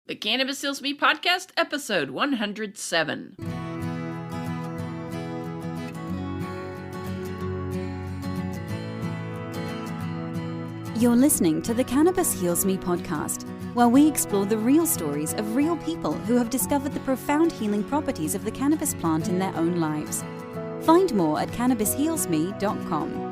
The Cannabis Heals Me podcast, episode 107. You're listening to the Cannabis Heals Me podcast, where we explore the real stories of real people who have discovered the profound healing properties of the cannabis plant in their own lives. Find more at cannabishealsme.com.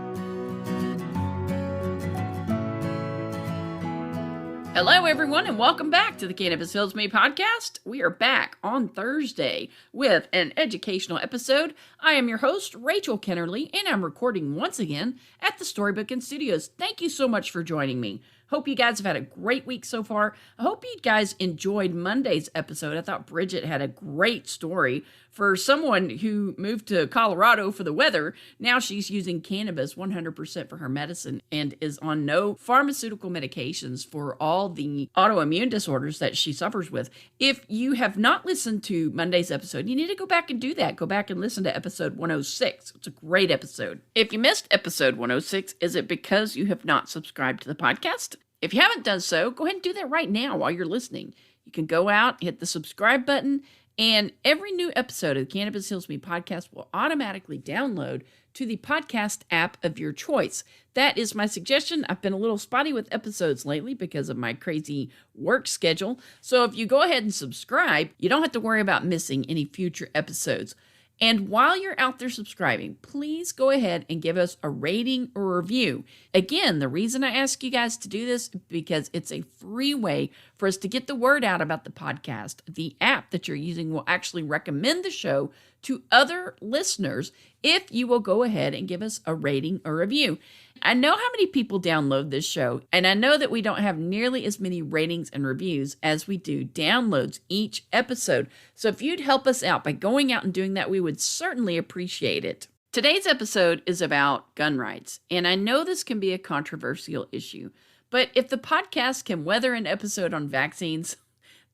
Hello, everyone, and welcome back to the Cannabis Heals Me podcast. We are back on Thursday with an educational episode. I am your host, Rachel Kennerly, and I'm recording once again at the Storybook and Studios. Thank you so much for joining me. Hope you guys have had a great week so far. I hope you guys enjoyed Monday's episode. I thought Bridget had a great story for someone who moved to Colorado for the weather. Now she's using cannabis 100% for her medicine and is on no pharmaceutical medications for all the autoimmune disorders that she suffers with. If you have not listened to Monday's episode, you need to go back and do that. Go back and listen to episode 106. It's a great episode. If you missed episode 106, is it because you have not subscribed to the podcast? If you haven't done so, go ahead and do that right now while you're listening. You can go out, hit the subscribe button, and every new episode of the Cannabis Heals Me podcast will automatically download to the podcast app of your choice. That is my suggestion. I've been a little spotty with episodes lately because of my crazy work schedule. So if you go ahead and subscribe, you don't have to worry about missing any future episodes. And while you're out there subscribing, please go ahead and give us a rating or a review. Again, the reason I ask you guys to do this is because it's a free way for us to get the word out about the podcast. The app that you're using will actually recommend the show to other listeners if you will go ahead and give us a rating or review. I know how many people download this show, and I know that we don't have nearly as many ratings and reviews as we do downloads each episode. So if you'd help us out by going out and doing that, we would certainly appreciate it. Today's episode is about gun rights, and I know this can be a controversial issue, but if the podcast can weather an episode on vaccines,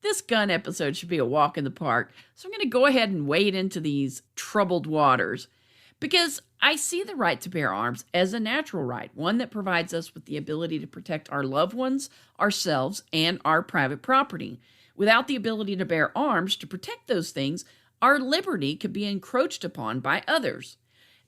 this gun episode should be a walk in the park. So I'm going to go ahead and wade into these troubled waters, because I see the right to bear arms as a natural right, one that provides us with the ability to protect our loved ones, ourselves, and our private property. Without the ability to bear arms to protect those things, our liberty could be encroached upon by others.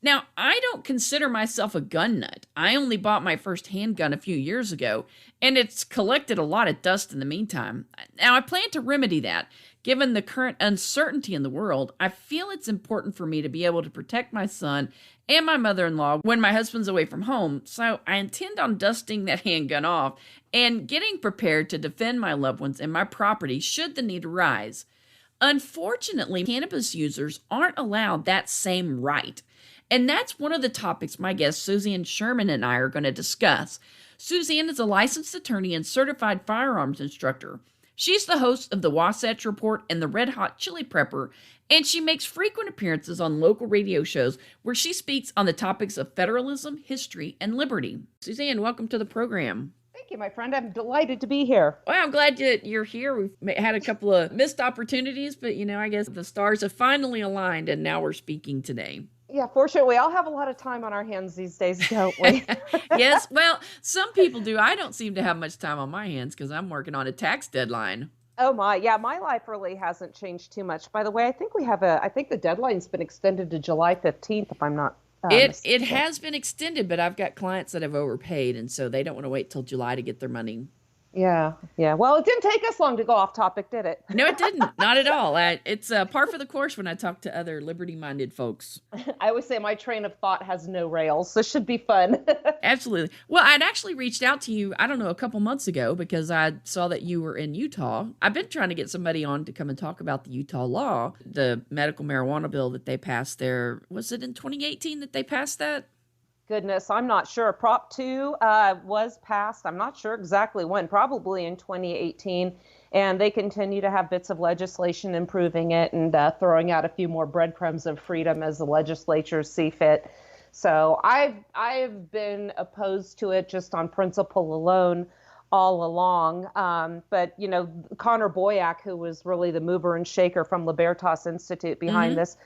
Now, I don't consider myself a gun nut. I only bought my first handgun a few years ago, and it's collected a lot of dust in the meantime. Now, I plan to remedy that. Given the current uncertainty in the world, I feel it's important for me to be able to protect my son and my mother-in-law when my husband's away from home, so I intend on dusting that handgun off and getting prepared to defend my loved ones and my property should the need arise. Unfortunately, cannabis users aren't allowed that same right. And that's one of the topics my guest Suzanne Sherman and I are going to discuss. Suzanne is a licensed attorney and certified firearms instructor. She's the host of the Wasatch Report and the Red Hot Chili Prepper, and she makes frequent appearances on local radio shows where she speaks on the topics of federalism, history, and liberty. Suzanne, welcome to the program. Thank you, my friend. I'm delighted to be here. Well, I'm glad you're here. We've had a couple of missed opportunities, but I guess the stars have finally aligned, and now we're speaking today. Yeah, fortunately, we all have a lot of time on our hands these days, don't we? Yes, well, some people do. I don't seem to have much time on my hands because I'm working on a tax deadline. Oh my, yeah, my life really hasn't changed too much. By the way, I think the deadline's been extended to July 15th, if I'm not It has been extended, but I've got clients that have overpaid, and so they don't want to wait till July to get their money. Yeah. Well, it didn't take us long to go off topic, did it? No, it didn't. Not at all. It's par for the course when I talk to other liberty-minded folks. I always say my train of thought has no rails, so it should be fun. Absolutely. Well, I'd actually reached out to you, I don't know, a couple months ago because I saw that you were in Utah. I've been trying to get somebody on to come and talk about the Utah law, the medical marijuana bill that they passed there. Was it in 2018 that they passed that? Goodness, I'm not sure. Prop 2 was passed. I'm not sure exactly when, probably in 2018. And they continue to have bits of legislation improving it and throwing out a few more breadcrumbs of freedom as the legislatures see fit. So I've been opposed to it just on principle alone all along. But, Connor Boyack, who was really the mover and shaker from Libertas Institute behind this,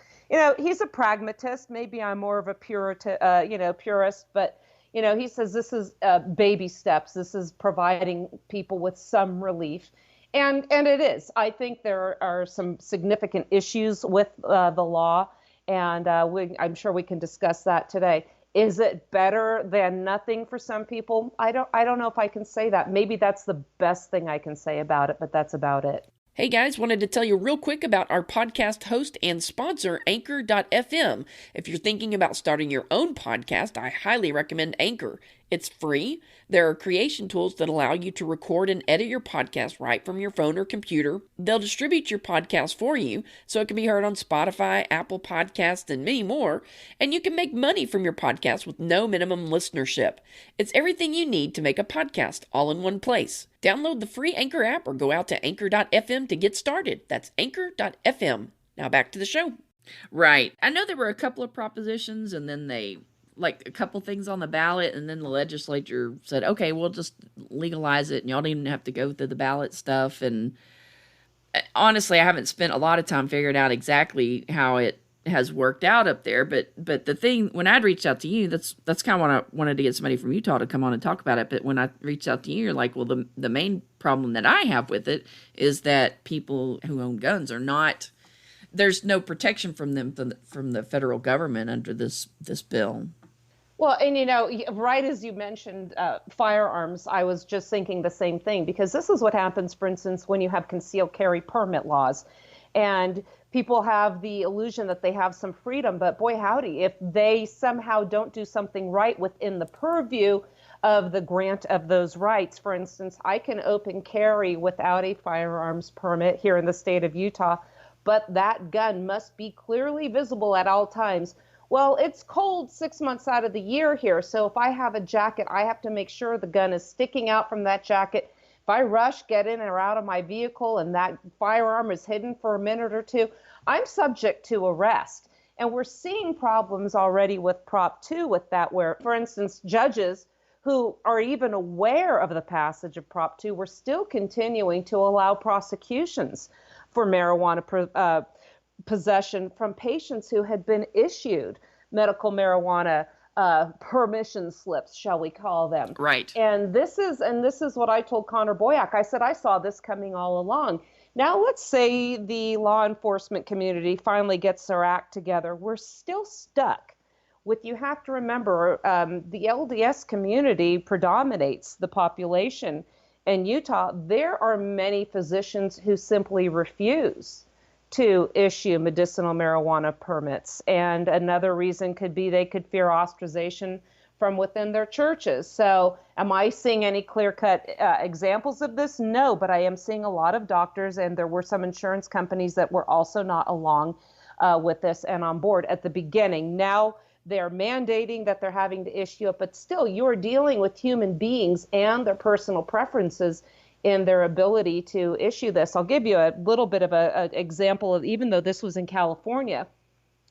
he's a pragmatist. Maybe I'm more of a purist, but, he says this is baby steps. This is providing people with some relief. And it is. I think there are some significant issues with the law, and I'm sure we can discuss that today. Is it better than nothing for some people? I don't know if I can say that. Maybe that's the best thing I can say about it, but that's about it. Hey guys, wanted to tell you real quick about our podcast host and sponsor, Anchor.fm. If you're thinking about starting your own podcast, I highly recommend Anchor. It's free. There are creation tools that allow you to record and edit your podcast right from your phone or computer. They'll distribute your podcast for you so it can be heard on Spotify, Apple Podcasts, and many more. And you can make money from your podcast with no minimum listenership. It's everything you need to make a podcast all in one place. Download the free Anchor app or go out to Anchor.fm to get started. That's Anchor.fm. Now back to the show. Right. I know there were a couple of propositions and then like a couple things on the ballot, and then the legislature said, okay, we'll just legalize it, and y'all don't even have to go through the ballot stuff. And honestly, I haven't spent a lot of time figuring out exactly how it has worked out up there. But the thing, when I'd reached out to you, that's kind of what I wanted to get somebody from Utah to come on and talk about it. But when I reached out to you, you're like, well, the main problem that I have with it is that people who own guns are not, there's no protection from them from the federal government under this bill. Well, and right as you mentioned firearms, I was just thinking the same thing, because this is what happens, for instance, when you have concealed carry permit laws. And people have the illusion that they have some freedom, but boy, howdy, if they somehow don't do something right within the purview of the grant of those rights. For instance, I can open carry without a firearms permit here in the state of Utah, but that gun must be clearly visible at all times. Well, it's cold 6 months out of the year here, so if I have a jacket, I have to make sure the gun is sticking out from that jacket. If I rush, get in or out of my vehicle, and that firearm is hidden for a minute or two, I'm subject to arrest. And we're seeing problems already with Prop 2 with that, where, for instance, judges who are even aware of the passage of Prop 2 were still continuing to allow prosecutions for marijuana possession from patients who had been issued medical marijuana permission slips, shall we call them. Right. And this is what I told Connor Boyack. I said, I saw this coming all along. Now let's say the law enforcement community finally gets their act together. We're still stuck with, you have to remember, the LDS community predominates the population in Utah. There are many physicians who simply refuse to issue medicinal marijuana permits. And another reason could be they could fear ostracization from within their churches. So am I seeing any clear-cut examples of this? No, but I am seeing a lot of doctors, and there were some insurance companies that were also not along with this and on board at the beginning. Now they're mandating that they're having to issue it, but still you're dealing with human beings and their personal preferences in their ability to issue this. I'll give you a little bit of an example of, even though this was in California,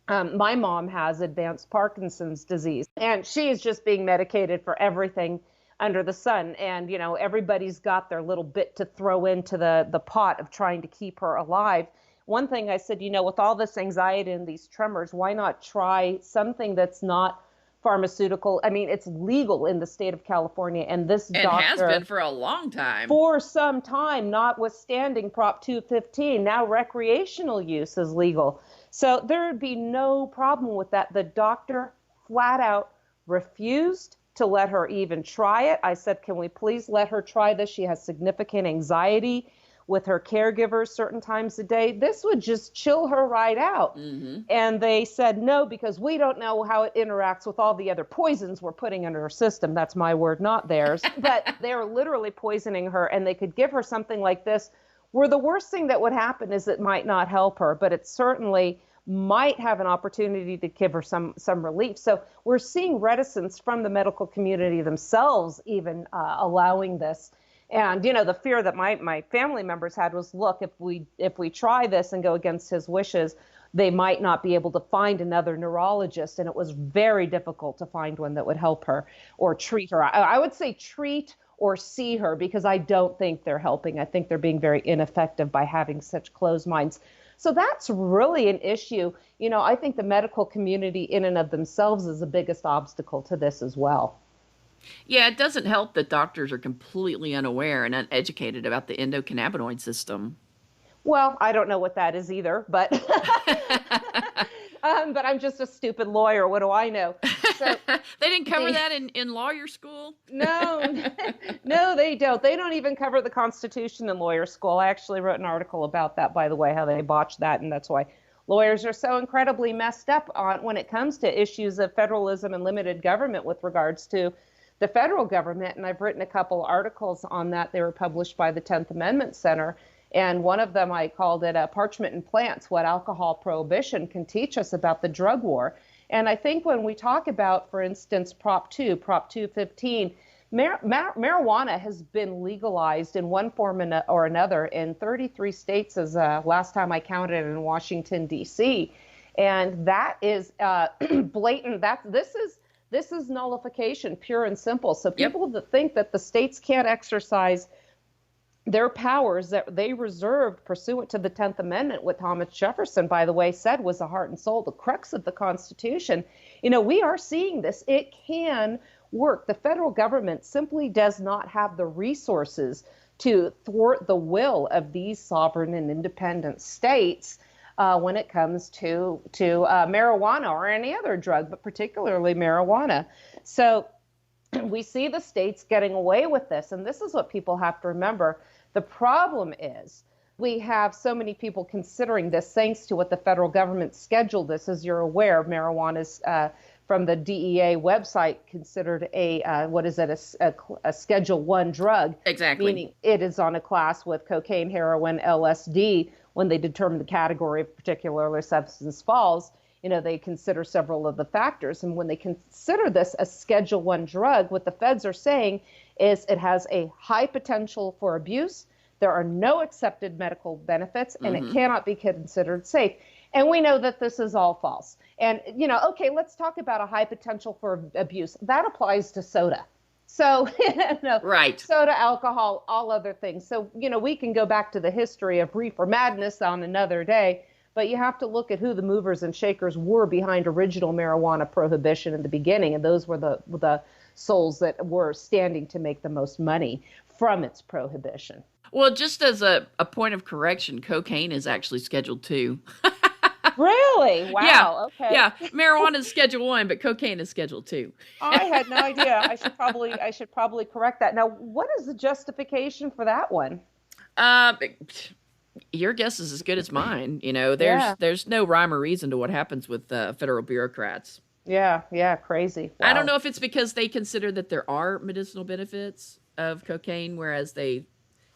my mom has advanced Parkinson's disease, and she is just being medicated for everything under the sun. And, everybody's got their little bit to throw into the pot of trying to keep her alive. One thing I said, with all this anxiety and these tremors, why not try something that's not pharmaceutical? I mean, it's legal in the state of California, and this doctor has been for a long time. For some time, notwithstanding Prop 215. Now recreational use is legal. So there would be no problem with that. The doctor flat out refused to let her even try it. I said, can we please let her try this? She has significant anxiety with her caregivers certain times a day. This would just chill her right out. Mm-hmm. And they said no, because we don't know how it interacts with all the other poisons we're putting into her system. That's my word, not theirs. But they're literally poisoning her, and they could give her something like this, where the worst thing that would happen is it might not help her, but it certainly might have an opportunity to give her some relief. So we're seeing reticence from the medical community themselves even allowing this. And, the fear that my family members had was, look, if we try this and go against his wishes, they might not be able to find another neurologist. And it was very difficult to find one that would help her or treat her. I would say treat or see her, because I don't think they're helping. I think they're being very ineffective by having such closed minds. So that's really an issue. I think the medical community in and of themselves is the biggest obstacle to this as well. Yeah, it doesn't help that doctors are completely unaware and uneducated about the endocannabinoid system. Well, I don't know what that is either, but but I'm just a stupid lawyer. What do I know? So They didn't cover the that in lawyer school? no, no, they don't. They don't even cover the Constitution in lawyer school. I actually wrote an article about that, by the way, how they botched that, and that's why lawyers are so incredibly messed up on when it comes to issues of federalism and limited government with regards to the federal government. And I've written a couple articles on that. They were published by the 10th Amendment Center. And one of them, I called it Parchment and Plants, What Alcohol Prohibition Can Teach Us About the Drug War. And I think when we talk about, for instance, Prop 215, marijuana has been legalized in one form or another in 33 states as last time I counted in Washington, D.C. And that is blatant. This is nullification, pure and simple. So people that think that the states can't exercise their powers that they reserved pursuant to the 10th Amendment, what Thomas Jefferson, by the way, said was the heart and soul, the crux of the Constitution. We are seeing this. It can work. The federal government simply does not have the resources to thwart the will of these sovereign and independent states when it comes to marijuana or any other drug, but particularly marijuana. So we see the states getting away with this. And this is what people have to remember. The problem is we have so many people considering this thanks to what the federal government scheduled this. As you're aware, marijuana is from the DEA website considered a Schedule 1 drug. Exactly. Meaning it is on a class with cocaine, heroin, LSD. When they determine the category of particular substance falls, they consider several of the factors. And when they consider this a Schedule 1 drug, what the feds are saying is it has a high potential for abuse. There are no accepted medical benefits, and it cannot be considered safe. And we know that this is all false. And, okay, let's talk about a high potential for abuse. That applies to soda. So, right. Soda, alcohol, all other things. So, we can go back to the history of reefer madness on another day. But you have to look at who the movers and shakers were behind original marijuana prohibition in the beginning. And those were the souls that were standing to make the most money from its prohibition. Well, just as a point of correction, cocaine is actually Schedule 2. Really? Wow. Yeah. Okay. Yeah. Marijuana is Schedule 1, but cocaine is Schedule 2. I had no idea. I should probably correct that. Now, what is the justification for that one? Your guess is as good as mine. There's no rhyme or reason to what happens with federal bureaucrats. Yeah, crazy. Wow. I don't know if it's because they consider that there are medicinal benefits of cocaine, whereas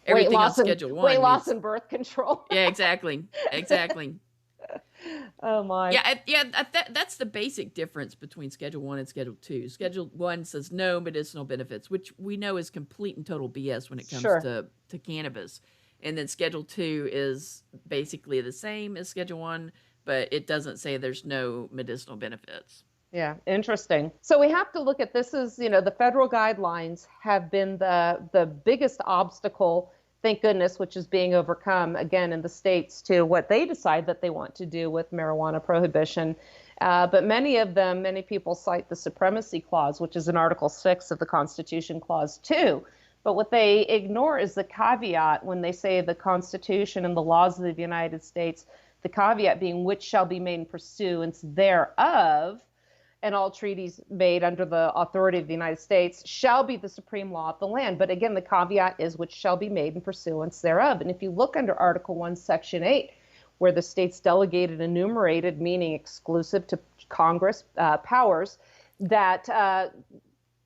everything on Schedule 1. Weight loss and birth control. Yeah, exactly. Oh my. Yeah. That's the basic difference between Schedule 1 and Schedule 2. Schedule 1 says no medicinal benefits, which we know is complete and total BS when it comes to cannabis. And then Schedule 2 is basically the same as Schedule 1, but it doesn't say there's no medicinal benefits. Yeah, interesting. So we have to look at this as, the federal guidelines have been the biggest obstacle, thank goodness, which is being overcome, again, in the states to what they decide that they want to do with marijuana prohibition. But many people cite the Supremacy Clause, which is in Article 6 of the Constitution, Clause 2. But what they ignore is the caveat when they say the Constitution and the laws of the United States, the caveat being which shall be made in pursuance thereof, and all treaties made under the authority of the United States shall be the supreme law of the land. But again, the caveat is which shall be made in pursuance thereof. And if you look under Article 1, Section 8, where the states delegated enumerated, meaning exclusive to Congress powers, that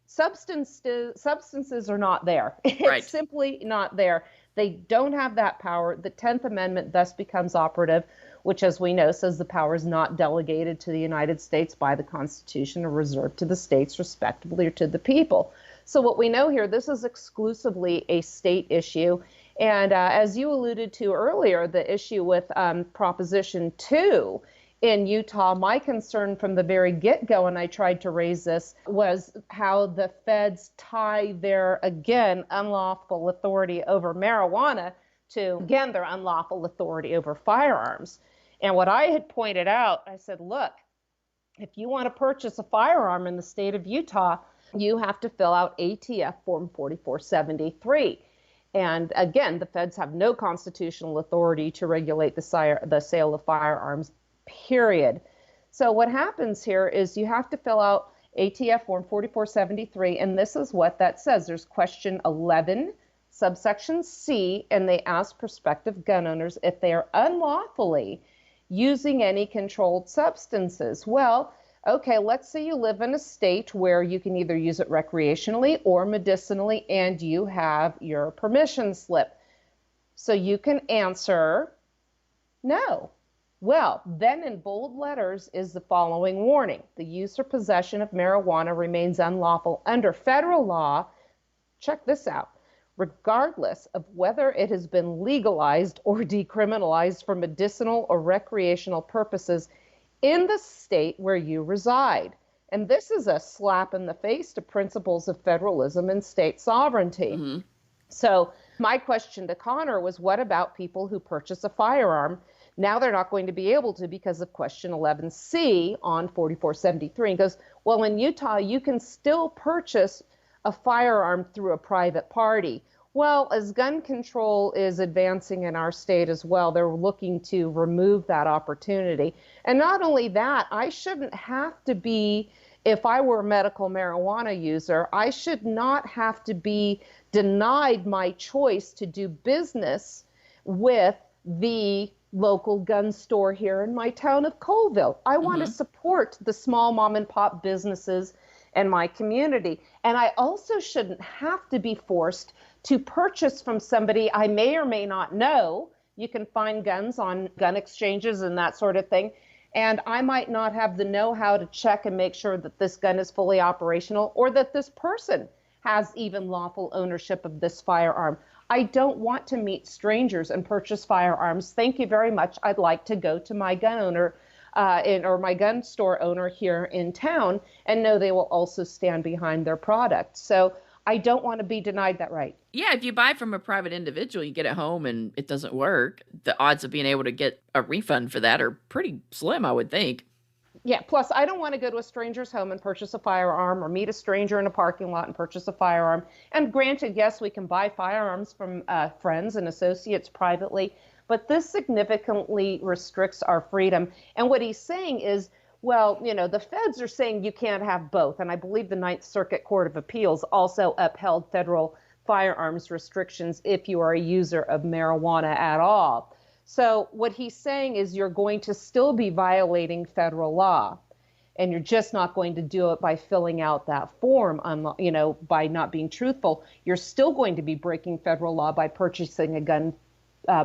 substances are not there. It's simply not there. They don't have that power. The 10th Amendment thus becomes operative, which, as we know, says the power is not delegated to the United States by the Constitution or reserved to the states respectively or to the people. So what we know here, this is exclusively a state issue. And as you alluded to earlier, the issue with Proposition 2 in Utah, my concern from the very get-go, and I tried to raise this, was how the feds tie their, again, unlawful authority over marijuana to, again, their unlawful authority over firearms. And what I had pointed out, I said, look, if you want to purchase a firearm in the state of Utah, you have to fill out ATF Form 4473. And again, the feds have no constitutional authority to regulate the sale of firearms, period. So what happens here is you have to fill out ATF Form 4473, and this is what that says. There's question 11, subsection C, and they ask prospective gun owners if they are unlawfully using any controlled substances. Well, okay, let's say you live in a state where you can either use it recreationally or medicinally, and you have your permission slip. So you can answer no. Well, then in bold letters is the following warning. The use or possession of marijuana remains unlawful under federal law. Check this out. Regardless of whether it has been legalized or decriminalized for medicinal or recreational purposes in the state where you reside. And this is a slap in the face to principles of federalism and state sovereignty. Mm-hmm. So my question to Connor was, what about people who purchase a firearm? Now they're not going to be able to because of question 11C on 4473. And goes, well, in Utah, you can still purchase a firearm through a private party. Well, as gun control is advancing in our state as well, they're looking to remove that opportunity. And not only that, I shouldn't have to be, if I were a medical marijuana user, I should not have to be denied my choice to do business with the local gun store here in my town of Colville. I want to support the small mom and pop businesses in my community. And I also shouldn't have to be forced to purchase from somebody I may or may not know. You can find guns on gun exchanges and that sort of thing. And I might not have the know-how to check and make sure that this gun is fully operational or that this person has even lawful ownership of this firearm. I don't want to meet strangers and purchase firearms. Thank you very much. I'd like to go to my gun owner or my gun store owner here in town and know they will also stand behind their product. So I don't want to be denied that right. Yeah, if you buy from a private individual, you get it home and it doesn't work, the odds of being able to get a refund for that are pretty slim, I would think. Yeah, plus I don't want to go to a stranger's home and purchase a firearm or meet a stranger in a parking lot and purchase a firearm. And granted, yes, we can buy firearms from friends and associates privately, but this significantly restricts our freedom. And what he's saying is, well, you know, the feds are saying you can't have both. And I believe the Ninth Circuit Court of Appeals also upheld federal firearms restrictions if you are a user of marijuana at all. So what he's saying is you're going to still be violating federal law, and you're just not going to do it by filling out that form, by not being truthful. You're still going to be breaking federal law by purchasing a gun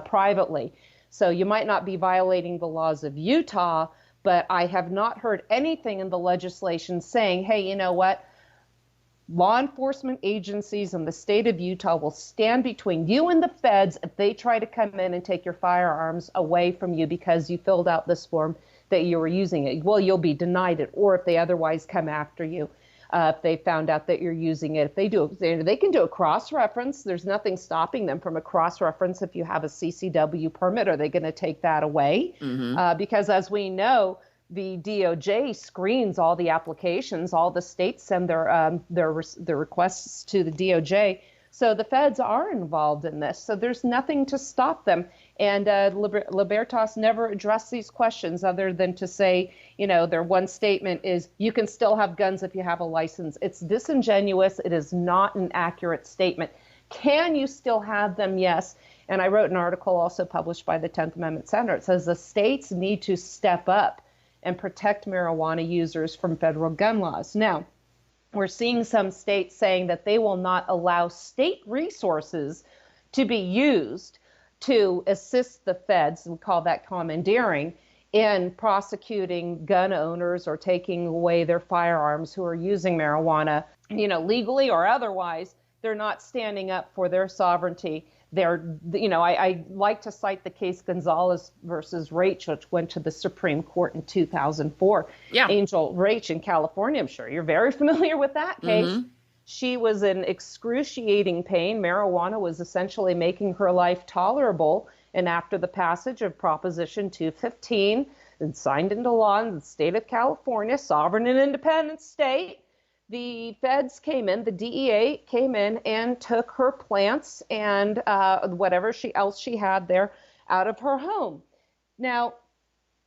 privately. So you might not be violating the laws of Utah, but I have not heard anything in the legislation saying, hey, you know what? Law enforcement agencies in the state of Utah will stand between you and the feds if they try to come in and take your firearms away from you because you filled out this form that you were using it. Well, you'll be denied it, or if they otherwise come after you, if they found out that you're using it. If they do, they can do a cross-reference. There's nothing stopping them from a cross-reference if you have a CCW permit. Are they going to take that away? Because as we know, the DOJ screens all the applications. All the states send their requests to the DOJ. So the feds are involved in this. So there's nothing to stop them. And Libertas never addressed these questions other than to say, you know, their one statement is you can still have guns if you have a license. It's disingenuous. It is not an accurate statement. Can you still have them? Yes. And I wrote an article also published by the 10th Amendment Center. It says the states need to step up and protect marijuana users from federal gun laws. Now, we're seeing some states saying that they will not allow state resources to be used to assist the feds, we call that commandeering, in prosecuting gun owners or taking away their firearms who are using marijuana, you know, legally or otherwise. They're not standing up for their sovereignty. I like to cite the case Gonzalez versus Raich, which went to the Supreme Court in 2004. Yeah. Angel Raich in California, I'm sure you're very familiar with that case. She was in excruciating pain. Marijuana was essentially making her life tolerable. And after the passage of Proposition 215 and signed into law in the state of California, sovereign and independent state, the feds came in, the DEA came in and took her plants and whatever else she had there out of her home. Now,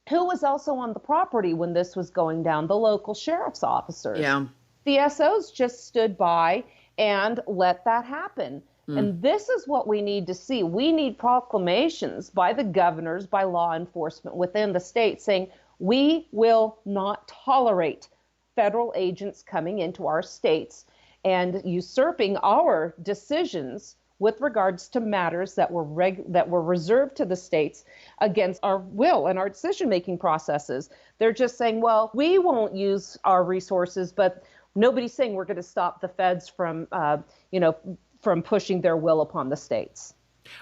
who was also on the property when this was going down? The local sheriff's officers. Yeah. The SOs just stood by and let that happen. And this is what we need to see. We need proclamations by the governors, by law enforcement within the state saying, we will not tolerate federal agents coming into our states and usurping our decisions with regards to matters that were reserved to the states against our will and our decision-making processes. They're just saying, well, we won't use our resources, but nobody's saying we're going to stop the feds from, from pushing their will upon the states.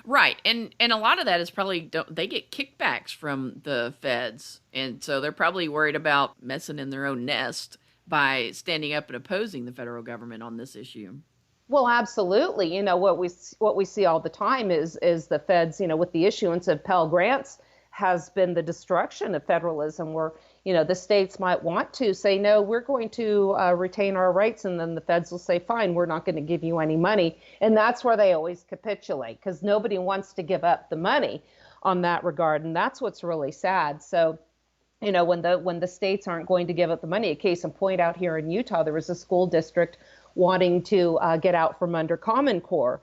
Right. And a lot of that is probably, they get kickbacks from the feds. And so they're probably worried about messing in their own nest by standing up and opposing the federal government on this issue. Well, absolutely. What we see all the time is the feds, with the issuance of Pell Grants has been the destruction of federalism, where, the states might want to say, no, we're going to retain our rights. And then the feds will say, fine, we're not going to give you any money. And that's where they always capitulate, because nobody wants to give up the money on that regard. And that's what's really sad. So, when the states aren't going to give up the money, a case in point out here in Utah, there was a school district wanting to get out from under Common Core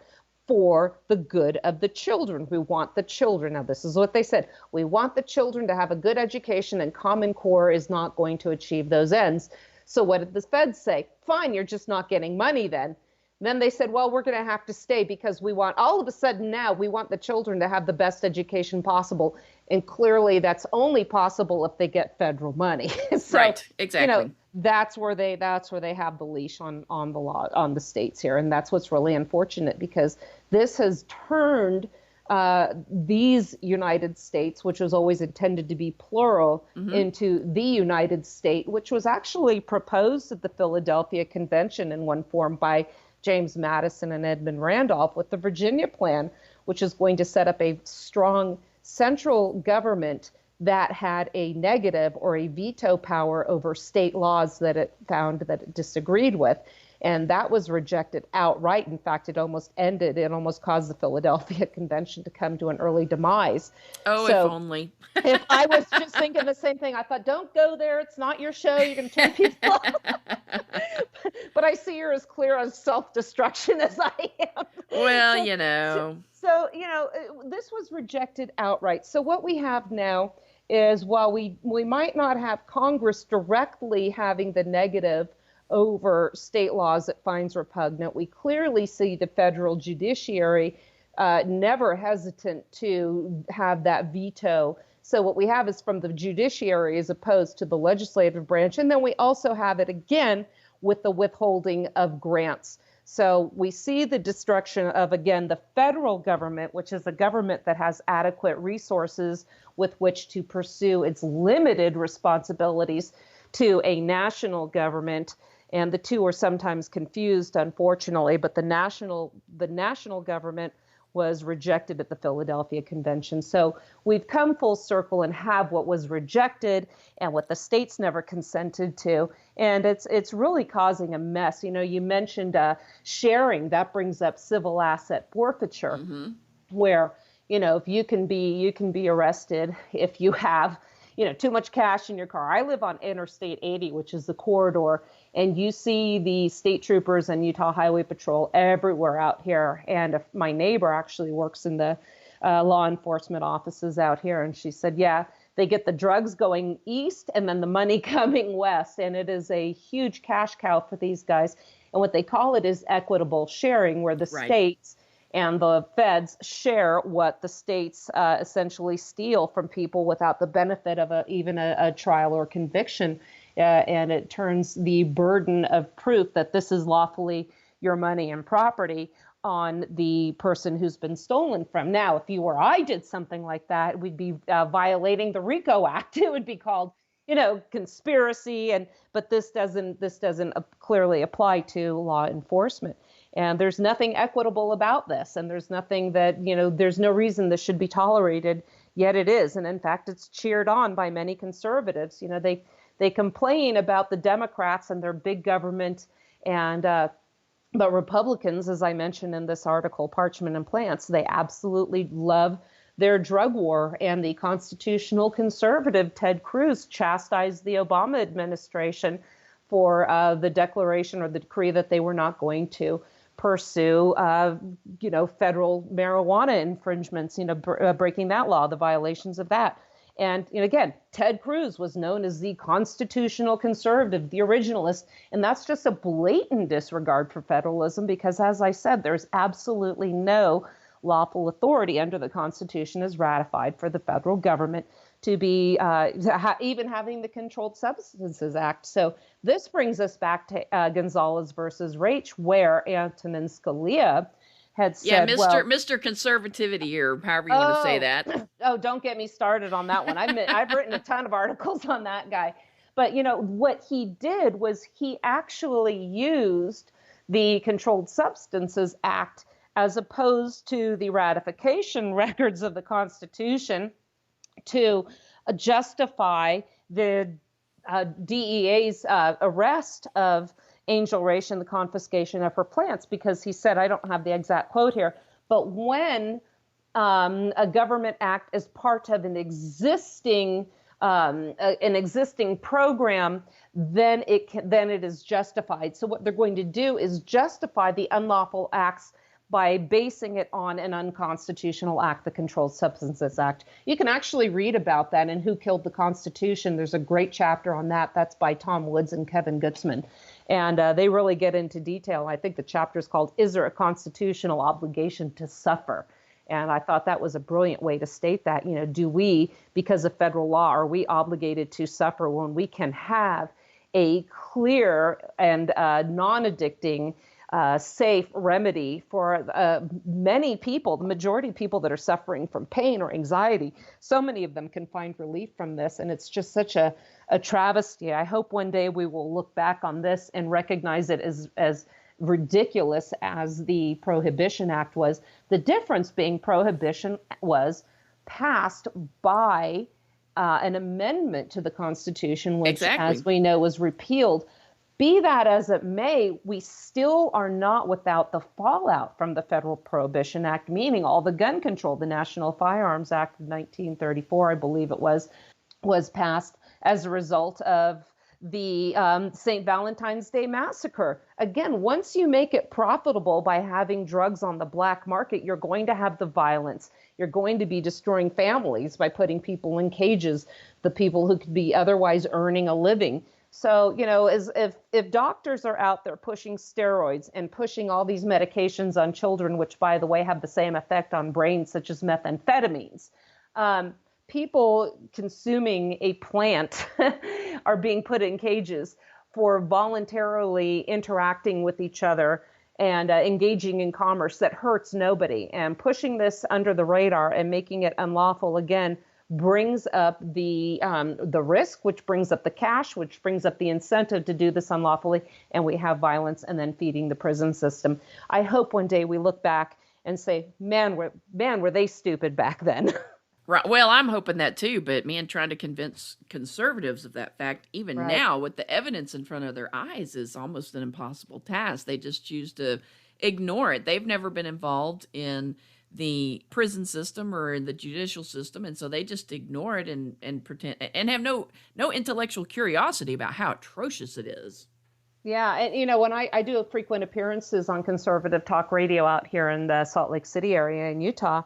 for the good of the children. We want the children. Now, this is what they said. We want the children to have a good education, and Common Core is not going to achieve those ends. So what did the feds say? Fine, you're just not getting money then. Then they said, well, we're going to have to stay because we want, all of a sudden now, we want the children to have the best education possible. And clearly that's only possible if they get federal money. So, right, exactly. That's where they have the leash on the law, on the states here. And that's what's really unfortunate, because this has turned these United States, which was always intended to be plural, into the United State, which was actually proposed at the Philadelphia Convention in one form by James Madison and Edmund Randolph, with the Virginia Plan, which is going to set up a strong central government that had a negative or a veto power over state laws that it found that it disagreed with. And that was rejected outright. In fact, it almost caused the Philadelphia Convention to come to an early demise. Oh, so, if only. If I was just thinking the same thing, I thought, don't go there. It's not your show. You're going to turn people off. But I see you're as clear on self-destruction as I am. Well, So, this was rejected outright. So what we have now is, while we might not have Congress directly having the negative over state laws it finds repugnant, we clearly see the federal judiciary never hesitant to have that veto. So what we have is from the judiciary as opposed to the legislative branch. And then we also have it again with the withholding of grants. So we see the destruction of, again, the federal government, which is a government that has adequate resources with which to pursue its limited responsibilities, to a national government. And the two are sometimes confused, unfortunately, but the national government was rejected at the Philadelphia Convention. So we've come full circle and have what was rejected and what the states never consented to. And it's really causing a mess. You mentioned sharing. That brings up civil asset forfeiture, where, if you can be arrested if you have, too much cash in your car. I live on Interstate 80, which is the corridor, and you see the state troopers and Utah Highway Patrol everywhere out here. And if my neighbor actually works in the law enforcement offices out here, and she said, yeah, they get the drugs going east and then the money coming west. And it is a huge cash cow for these guys. And what they call it is equitable sharing, where the states and the feds share what the states essentially steal from people without the benefit of even a trial or conviction. And it turns the burden of proof that this is lawfully your money and property on the person who's been stolen from. Now, if you or I did something like that, we'd be violating the RICO Act. It would be called, conspiracy. But this doesn't clearly apply to law enforcement. And there's nothing equitable about this. And there's nothing that, there's no reason this should be tolerated, yet it is. And in fact, it's cheered on by many conservatives. They complain about the Democrats and their big government And but Republicans, as I mentioned in this article, Parchment and Plants, they absolutely love their drug war. And the constitutional conservative Ted Cruz chastised the Obama administration for the declaration or the decree that they were not going to pursue, federal marijuana infringements, breaking that law, the violations of that. And again, Ted Cruz was known as the constitutional conservative, the originalist. And that's just a blatant disregard for federalism because, as I said, there's absolutely no lawful authority under the Constitution as ratified for the federal government to be even having the Controlled Substances Act. So this brings us back to Gonzalez versus Raich, where Antonin Scalia had said, Mr. Conservativity, or however you want to say that. Oh, don't get me started on that one. I've written a ton of articles on that guy. But, what he did was he actually used the Controlled Substances Act as opposed to the ratification records of the Constitution to justify the DEA's arrest of Angel Raish and the confiscation of her plants, because he said, I don't have the exact quote here, but when a government act is part of an existing program, then it is justified. So what they're going to do is justify the unlawful acts by basing it on an unconstitutional act, the Controlled Substances Act. You can actually read about that in Who Killed the Constitution. There's a great chapter on that. That's by Tom Woods and Kevin Gutzman. And they really get into detail. I think the chapter is called, Is There a Constitutional Obligation to Suffer? And I thought that was a brilliant way to state that. Do we, because of federal law, are we obligated to suffer when we can have a clear and non-addicting safe remedy for many people, the majority of people that are suffering from pain or anxiety? So many of them can find relief from this, and it's just such a travesty. I hope one day we will look back on this and recognize it as ridiculous as the Prohibition Act was. The difference being Prohibition was passed by an amendment to the Constitution, which, as we know, was repealed. Be that as it may, we still are not without the fallout from the Federal Prohibition Act, meaning all the gun control. The National Firearms Act of 1934, I believe it was passed as a result of the St. Valentine's Day Massacre. Again, once you make it profitable by having drugs on the black market, you're going to have the violence. You're going to be destroying families by putting people in cages, the people who could be otherwise earning a living. So, if doctors are out there pushing steroids and pushing all these medications on children, which, by the way, have the same effect on brains, such as methamphetamines, people consuming a plant are being put in cages for voluntarily interacting with each other and engaging in commerce that hurts nobody. And pushing this under the radar and making it unlawful again brings up the risk, which brings up the cash, which brings up the incentive to do this unlawfully, and we have violence and then feeding the prison system. I hope one day we look back and say, man, were they stupid back then. Right. Well, I'm hoping that too, but trying to convince conservatives of that fact, even now with the evidence in front of their eyes, is almost an impossible task. They just choose to ignore it. They've never been involved in the prison system or in the judicial system, and so they just ignore it and pretend and have no intellectual curiosity about how atrocious it is. Yeah, and when I do frequent appearances on conservative talk radio out here in the Salt Lake City area in Utah,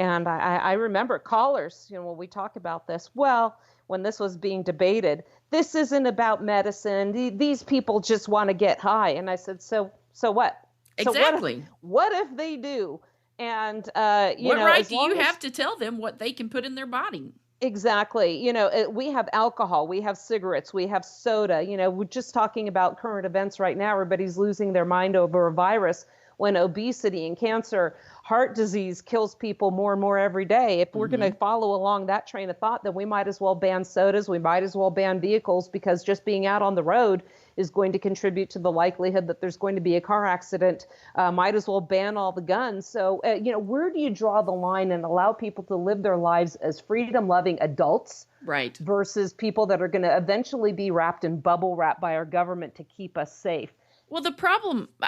and I remember callers, when we talk about this, well, when this was being debated, this isn't about medicine. These people just want to get high. And I said, so what? Exactly. So what if they do? And, what right do you have to tell them what they can put in their body? Exactly. We have alcohol, we have cigarettes, we have soda. We're just talking about current events right now. Everybody's losing their mind over a virus when obesity and cancer, heart disease kills people more and more every day. If we're going to follow along that train of thought, then we might as well ban sodas. We might as well ban vehicles, because just being out on the road is going to contribute to the likelihood that there's going to be a car accident. Might as well ban all the guns. So, where do you draw the line and allow people to live their lives as freedom-loving adults, right, versus people that are going to eventually be wrapped in bubble wrap by our government to keep us safe? Well,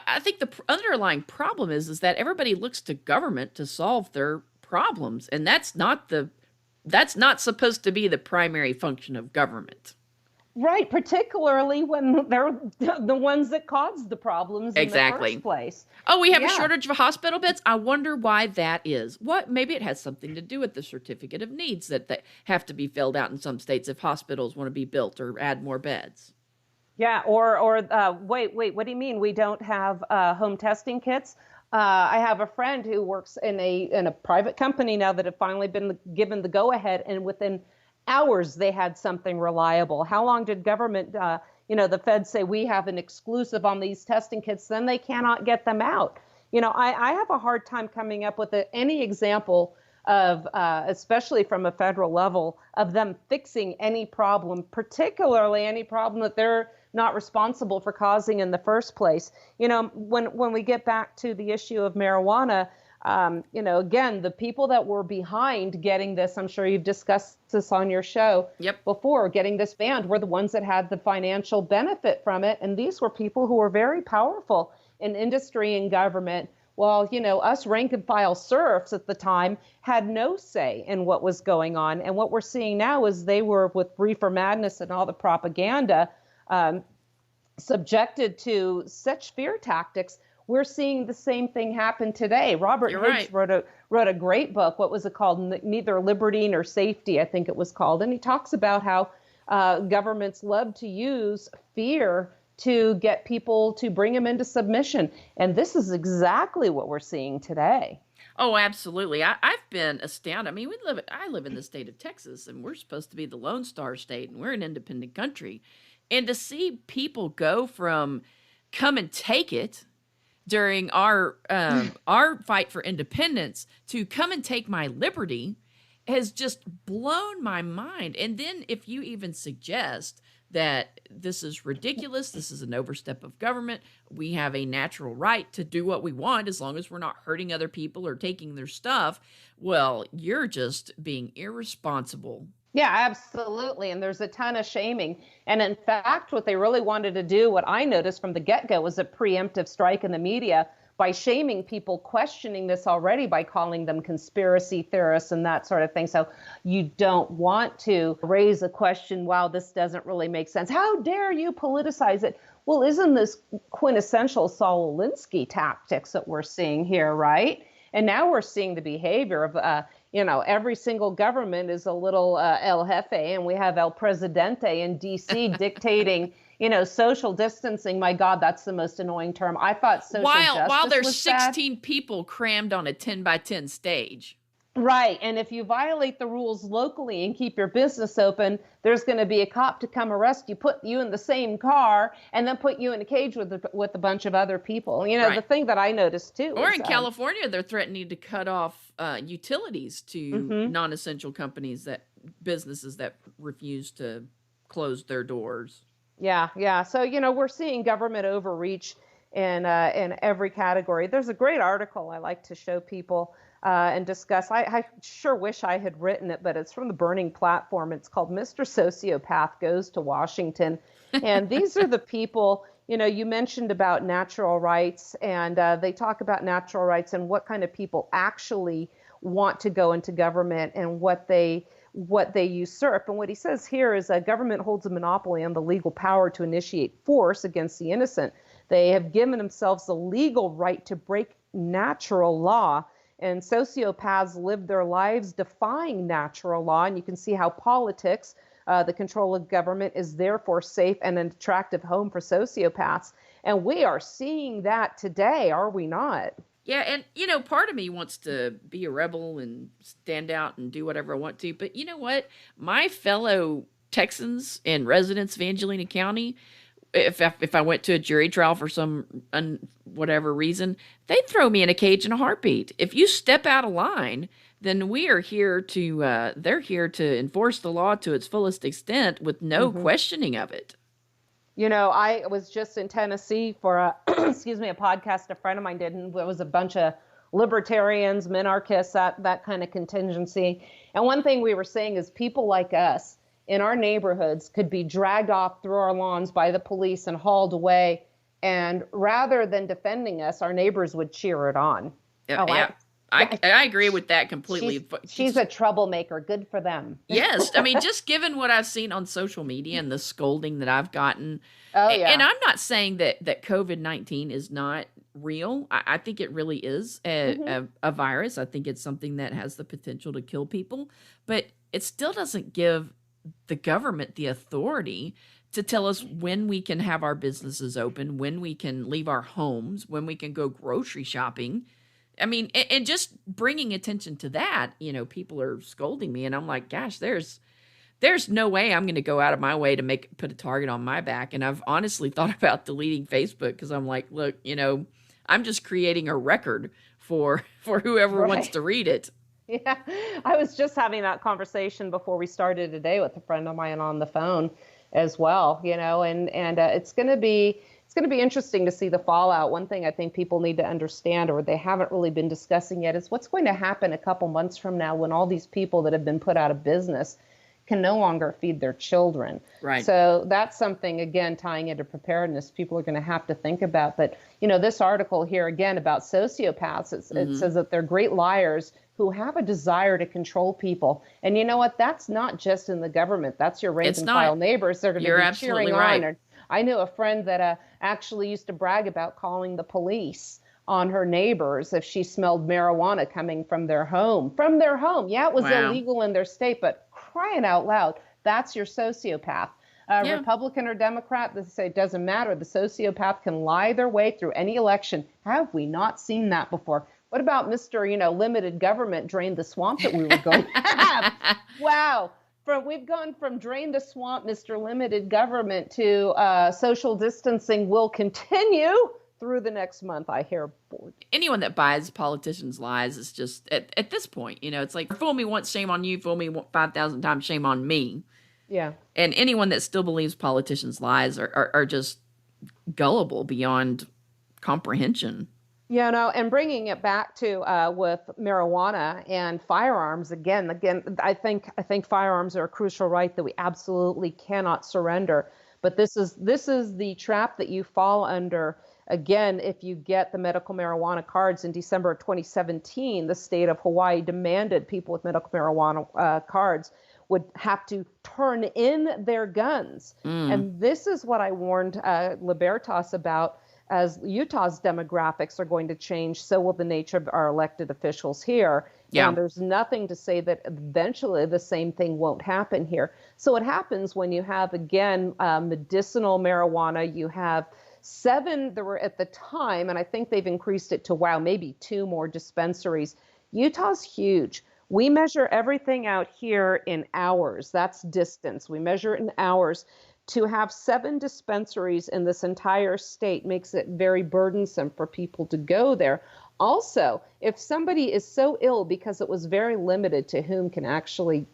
I think the underlying problem is that everybody looks to government to solve their problems, and that's not supposed to be the primary function of government. Right, particularly when they're the ones that caused the problems in the first place. Oh, we have a shortage of hospital beds. I wonder why that is. Maybe it has something to do with the certificate of needs that have to be filled out in some states if hospitals want to be built or add more beds. Yeah, wait, what do you mean we don't have home testing kits? I have a friend who works in a private company now that have finally been given the go-ahead, and within hours they had something reliable. How long did government, the feds say we have an exclusive on these testing kits, then they cannot get them out. I have a hard time coming up with any example of, especially from a federal level, of them fixing any problem, particularly any problem that they're not responsible for causing in the first place. When we get back to the issue of marijuana, again, the people that were behind getting this, I'm sure you've discussed this on your show before, getting this banned were the ones that had the financial benefit from it. And these were people who were very powerful in industry and government. Well, us rank and file serfs at the time had no say in what was going on. And what we're seeing now is they were, with reefer madness and all the propaganda, subjected to such fear tactics. We're seeing the same thing happen today. Robert Higgs wrote a great book. What was it called? Neither Liberty nor Safety, I think it was called. And he talks about how governments love to use fear to get people to bring them into submission. And this is exactly what we're seeing today. Oh, absolutely. I've been astounded. I mean, I live in the state of Texas, and we're supposed to be the Lone Star State, and we're an independent country. And to see people go from come and take it during our fight for independence to come and take my liberty has just blown my mind. And then if you even suggest that this is ridiculous, this is an overstep of government, we have a natural right to do what we want as long as we're not hurting other people or taking their stuff, well, you're just being irresponsible. Yeah, absolutely. And there's a ton of shaming. And in fact, what they really wanted to do, what I noticed from the get-go, was a preemptive strike in the media by shaming people questioning this already by calling them conspiracy theorists and that sort of thing. So you don't want to raise a question, wow, this doesn't really make sense. How dare you politicize it? Well, isn't this quintessential Saul Alinsky tactics that we're seeing here, right? And now we're seeing the behavior of every single government is a little El Jefe, and we have El Presidente in D.C. dictating, social distancing. My God, that's the most annoying term. I thought social justice while there's was 16 bad. people crammed on a 10 by 10 stage. Right. And if you violate the rules locally and keep your business open, there's going to be a cop to come arrest you, put you in the same car, and then put you in a cage with a bunch of other people. Right. The thing that I noticed, too. Or is, in California, they're threatening to cut off utilities to non-essential businesses that refuse to close their doors. Yeah. So, we're seeing government overreach in every category. There's a great article I like to show people and discuss. I sure wish I had written it, but it's from the Burning Platform. It's called Mr. Sociopath Goes to Washington. And these are the people, you mentioned about natural rights, and they talk about natural rights and what kind of people actually want to go into government and what they usurp. And what he says here is that government holds a monopoly on the legal power to initiate force against the innocent. They have given themselves the legal right to break natural law. And sociopaths live their lives defying natural law. And you can see how politics, the control of government, is therefore safe and an attractive home for sociopaths. And we are seeing that today, are we not? Yeah, and, part of me wants to be a rebel and stand out and do whatever I want to. But you know what? My fellow Texans and residents of Angelina County, if I went to a jury trial for some whatever reason, they'd throw me in a cage in a heartbeat. If you step out of line, then we are here to, they're here to enforce the law to its fullest extent with no questioning of it. I was just in Tennessee for a podcast a friend of mine did, and there was a bunch of libertarians, minarchists, that kind of contingency. And one thing we were saying is people like us in our neighborhoods could be dragged off through our lawns by the police and hauled away And rather than defending us, our neighbors would cheer it on. Yeah, yeah. I agree with that completely. She's a troublemaker. Good for them. Yes. I mean, just given what I've seen on social media and the scolding that I've gotten. Oh, yeah. And I'm not saying that COVID-19 is not real. I think it really is a virus. I think it's something that has the potential to kill people. But it still doesn't give the government the authority to tell us when we can have our businesses open, when we can leave our homes, when we can go grocery shopping. I mean, and just bringing attention to that, people are scolding me, and I'm like, gosh, there's no way I'm going to go out of my way to put a target on my back. And I've honestly thought about deleting Facebook because I'm like, look, I'm just creating a record for whoever wants to read it. Yeah, I was just having that conversation before we started today with a friend of mine on the phone as well, and it's going to be interesting to see the fallout. One thing I think people need to understand, or they haven't really been discussing yet, is what's going to happen a couple months from now when all these people that have been put out of business can no longer feed their children. Right. So that's something, again, tying into preparedness, people are going to have to think about. But, this article here, again, about sociopaths, it says that they're great liars who have a desire to control people. And you know what? That's not just in the government. That's your rank and file neighbors. They're going to be cheering on. I knew a friend that actually used to brag about calling the police on her neighbors if she smelled marijuana coming from their home. Yeah, it was illegal in their state, but crying out loud, that's your sociopath. Republican or Democrat, they say it doesn't matter. The sociopath can lie their way through any election. Have we not seen that before? What about Mr. Limited government drain the swamp that we were going to have? Wow. We've gone from drain the swamp, Mr. Limited government, to social distancing will continue through the next month. I hear bored. Anyone that buys politicians' lies is just, at this point, it's like, fool me once, shame on you. Fool me 5,000 times, shame on me. Yeah. And anyone that still believes politicians' lies are just gullible beyond comprehension. And bringing it back to with marijuana and firearms again, I think firearms are a crucial right that we absolutely cannot surrender. But this is the trap that you fall under. Again, if you get the medical marijuana cards in December of 2017, the state of Hawaii demanded people with medical marijuana cards would have to turn in their guns. And this is what I warned Libertas about. As Utah's demographics are going to change, so will the nature of our elected officials here. Yeah. And there's nothing to say that eventually the same thing won't happen here. So what happens when you have, again, medicinal marijuana, you have 7, there were at the time, and I think they've increased it to, maybe 2 more dispensaries. Utah's huge. We measure everything out here in hours. That's distance. We measure it in hours. To have 7 dispensaries in this entire state makes it very burdensome for people to go there. Also, if somebody is so ill, because it was very limited to whom can actually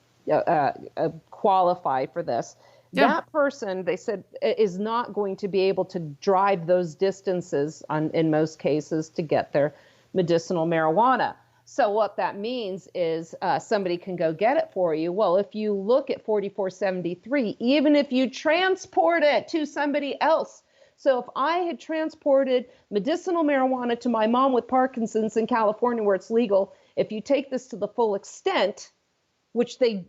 qualify for this, that person, they said, is not going to be able to drive those distances in most cases to get their medicinal marijuana. So what that means is somebody can go get it for you. Well, if you look at 4473, even if you transport it to somebody else. So if I had transported medicinal marijuana to my mom with Parkinson's in California where it's legal, if you take this to the full extent, which they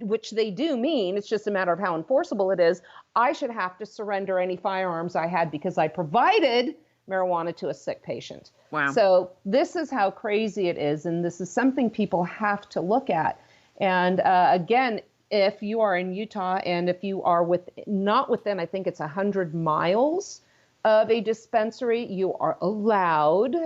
do mean, it's just a matter of how enforceable it is, I should have to surrender any firearms I had because I provided marijuana to a sick patient. Wow. So this is how crazy it is, and this is something people have to look at. And again, if you are in Utah and if you are not within, I think it's 100 miles of a dispensary, you are allowed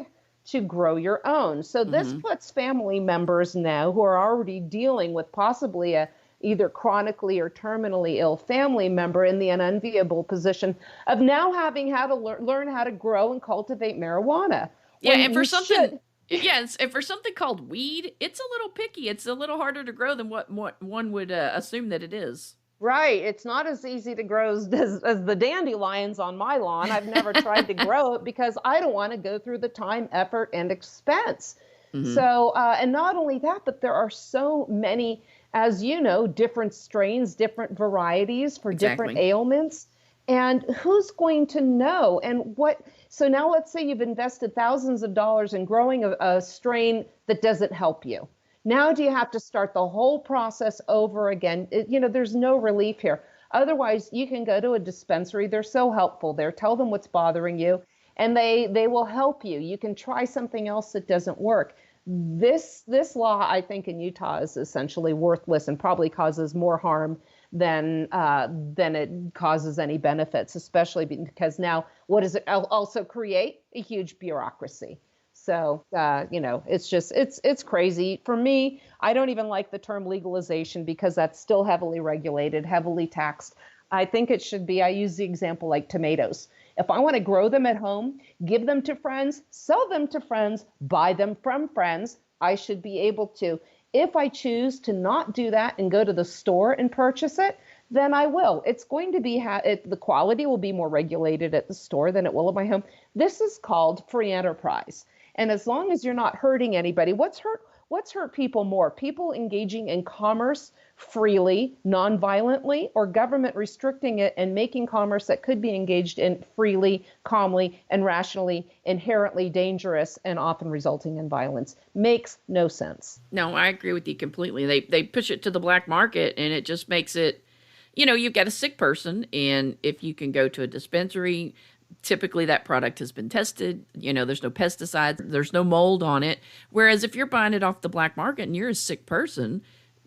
to grow your own. So this puts family members now who are already dealing with possibly either chronically or terminally ill family member in the unenviable position of now having how to learn how to grow and cultivate marijuana. Yeah, and for something, and for something called weed, it's a little picky. It's a little harder to grow than what one would assume that it is. Right. It's not as easy to grow as the dandelions on my lawn. I've never tried to grow it because I don't want to go through the time, effort, and expense. So, and not only that, but there are so many, as you know, different strains, different varieties for different ailments. And who's going to know? And so now let's say you've invested thousands of dollars in growing a strain that doesn't help you. Now do you have to start the whole process over again? There's no relief here. Otherwise, you can go to a dispensary. They're so helpful there. Tell them what's bothering you, and they will help you. You can try something else that doesn't work. This law, I think, in Utah is essentially worthless and probably causes more harm than it causes any benefits, especially because now what does it also create? A huge bureaucracy. So, it's crazy. For me, I don't even like the term legalization because that's still heavily regulated, heavily taxed. I think it should be, I use the example like tomatoes. If I want to grow them at home, give them to friends, sell them to friends, buy them from friends, I should be able to. If I choose to not do that and go to the store and purchase it, then I will. It's going to be, the quality will be more regulated at the store than it will at my home. This is called free enterprise. And as long as you're not hurting anybody, what's hurt people more? People engaging in commerce freely, non-violently, or government restricting it and making commerce that could be engaged in freely, calmly, and rationally inherently dangerous and often resulting in violence? Makes no sense. No, I agree with you completely. They push it to the black market, and it just makes it, you've got a sick person, and if you can go to a dispensary, typically that product has been tested. There's no pesticides, there's no mold on it. Whereas if you're buying it off the black market and you're a sick person,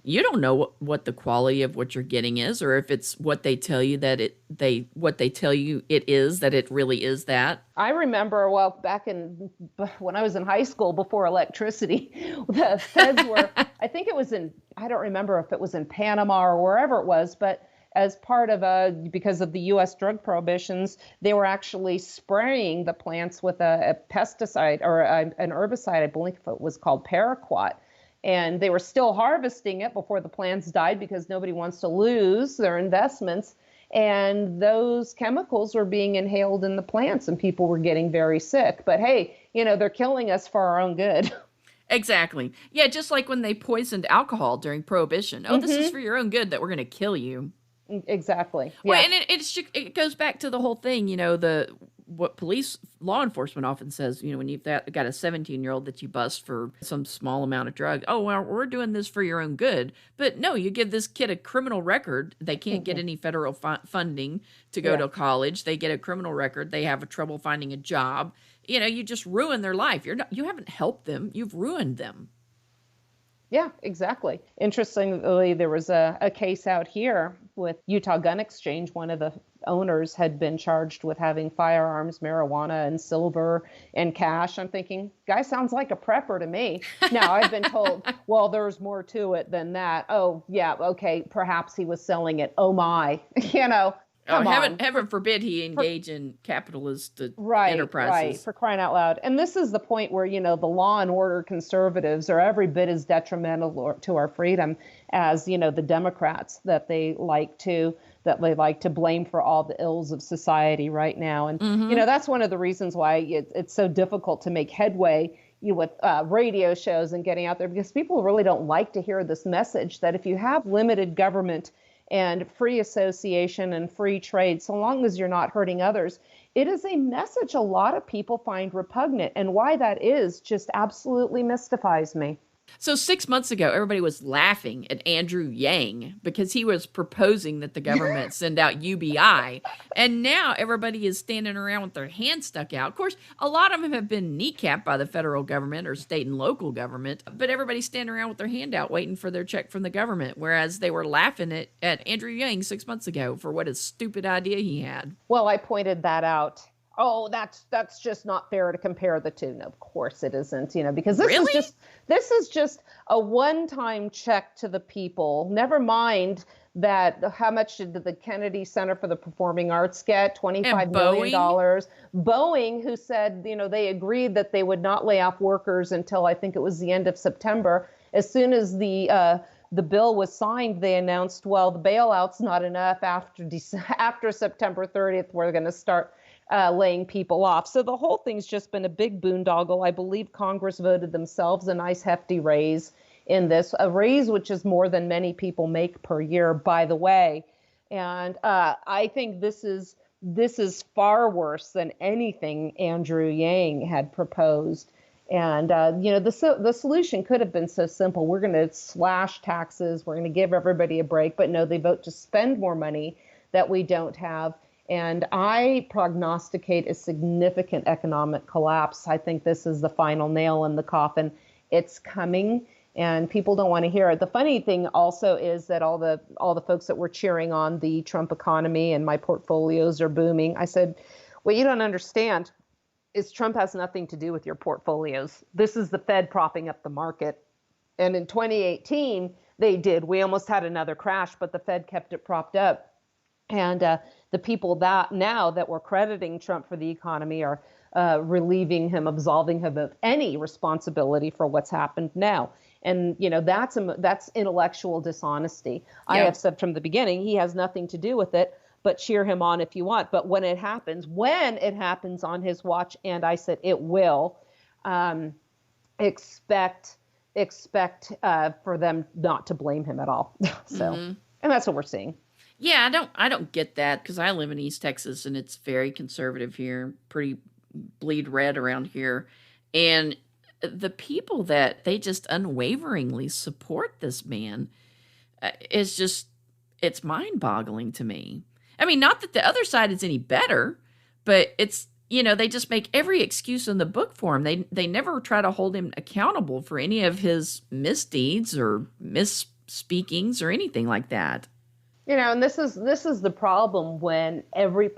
you don't know what the quality of what you're getting is, or if it's what they tell you that it is, that it really is that. I remember, back when I was in high school before electricity, the feds were, I think it was I don't remember if it was in Panama or wherever it was, but as part of because of the U.S. drug prohibitions, they were actually spraying the plants with a pesticide or an herbicide, I believe it was called paraquat. And they were still harvesting it before the plants died because nobody wants to lose their investments. And those chemicals were being inhaled in the plants and people were getting very sick. But hey, they're killing us for our own good. Exactly. Yeah, just like when they poisoned alcohol during Prohibition. Oh, this is for your own good that we're going to kill you. Exactly. Yeah. Well, and it goes back to the whole thing, what law enforcement often says, when you've got a 17-year-old that you bust for some small amount of drug. Oh, well, we're doing this for your own good. But no, you give this kid a criminal record. They can't get any federal funding to go to college. They get a criminal record. They have trouble finding a job. You just ruin their life. You haven't helped them. You've ruined them. Yeah, exactly. Interestingly, there was a case out here with Utah Gun Exchange. One of the owners had been charged with having firearms, marijuana, and silver and cash. I'm thinking, guy sounds like a prepper to me. Now, I've been told, well, there's more to it than that. Oh, yeah, okay, perhaps he was selling it. Oh, my, heaven forbid he engage in capitalist enterprises. Right, for crying out loud. And this is the point where, the law and order conservatives are every bit as detrimental to our freedom as, the Democrats that they like to blame for all the ills of society right now. And, that's one of the reasons why it's so difficult to make headway with radio shows and getting out there, because people really don't like to hear this message that if you have limited government and free association and free trade, so long as you're not hurting others, it is a message a lot of people find repugnant. And why that is just absolutely mystifies me. So 6 months ago, everybody was laughing at Andrew Yang because he was proposing that the government send out UBI. And now everybody is standing around with their hands stuck out. Of course, a lot of them have been kneecapped by the federal government or state and local government, but everybody's standing around with their hand out waiting for their check from the government, whereas they were laughing at Andrew Yang 6 months ago for what a stupid idea he had. Well, I pointed that out. Oh, that's just not fair to compare the two. No, of course it isn't, because this is just a one-time check to the people. Never mind that how much did the Kennedy Center for the Performing Arts get? $25 million. Boeing, who said, they agreed that they would not lay off workers until I think it was the end of September. As soon as the bill was signed, they announced, well, the bailout's not enough. After September 30th, we're going to start laying people off. So the whole thing's just been a big boondoggle. I believe Congress voted themselves a nice hefty raise in this, a raise which is more than many people make per year, by the way. And I think this is this is far worse than anything Andrew Yang had proposed. And, the solution could have been so simple. We're going to slash taxes. We're going to give everybody a break. But no, they vote to spend more money that we don't have. And I prognosticate a significant economic collapse. I think this is the final nail in the coffin. It's coming, and people don't want to hear it. The funny thing also is that all the folks that were cheering on the Trump economy and my portfolios are booming. I said, what you don't understand is Trump has nothing to do with your portfolios. This is the Fed propping up the market. And in 2018, they did. We almost had another crash, but the Fed kept it propped up. And the people that now that were crediting Trump for the economy are relieving him, absolving him of any responsibility for what's happened now. And, that's intellectual dishonesty. Yeah. I have said from the beginning, he has nothing to do with it, but cheer him on if you want. But when it happens on his watch, and I said it will, expect for them not to blame him at all. So, and that's what we're seeing. Yeah, I don't get that, because I live in East Texas and it's very conservative here, pretty bleed red around here. And the people that they just unwaveringly support this man it's mind-boggling to me. I mean, not that the other side is any better, but it's, they just make every excuse in the book for him. They never try to hold him accountable for any of his misdeeds or misspeakings or anything like that. And this is the problem when every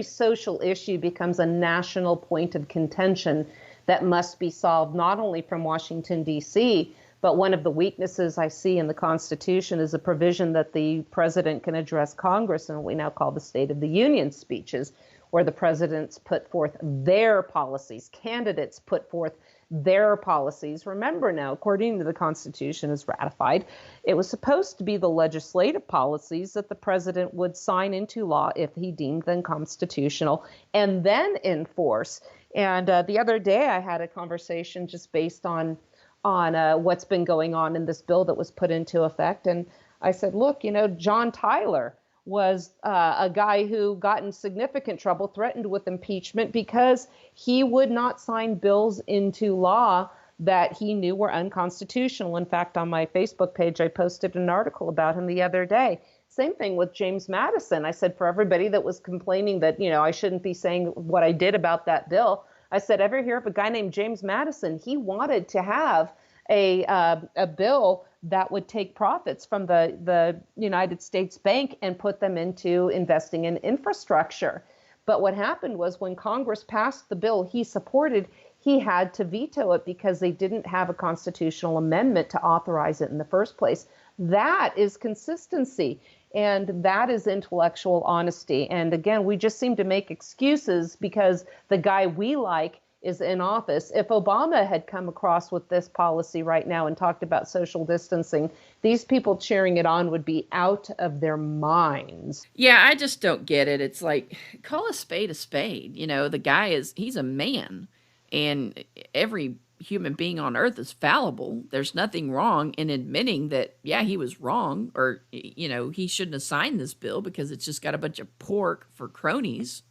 social issue becomes a national point of contention that must be solved, not only from Washington, D.C., but one of the weaknesses I see in the Constitution is a provision that the president can address Congress in what we now call the State of the Union speeches, where the presidents put forth their policies, candidates put forth their policies. Remember now, according to the Constitution as ratified, it was supposed to be the legislative policies that the president would sign into law if he deemed them constitutional and then enforce. And the other day I had a conversation just based on what's been going on in this bill that was put into effect. And I said, look, John Tyler was a guy who got in significant trouble, threatened with impeachment because he would not sign bills into law that he knew were unconstitutional. In fact, on my Facebook page, I posted an article about him the other day. Same thing with James Madison. I said, for everybody that was complaining that, I shouldn't be saying what I did about that bill, I said, ever hear of a guy named James Madison? He wanted to have a bill that would take profits from the United States Bank and put them into investing in infrastructure. But what happened was when Congress passed the bill he supported, he had to veto it because they didn't have a constitutional amendment to authorize it in the first place. That is consistency, and that is intellectual honesty. And again, we just seem to make excuses because the guy we like is in office. If Obama had come across with this policy right now and talked about social distancing, these people cheering it on would be out of their minds. Yeah, I just don't get it. It's like, call a spade a spade. The guy he's a man, and every human being on earth is fallible. There's nothing wrong in admitting that, yeah, he was wrong, or, he shouldn't have signed this bill because it's just got a bunch of pork for cronies.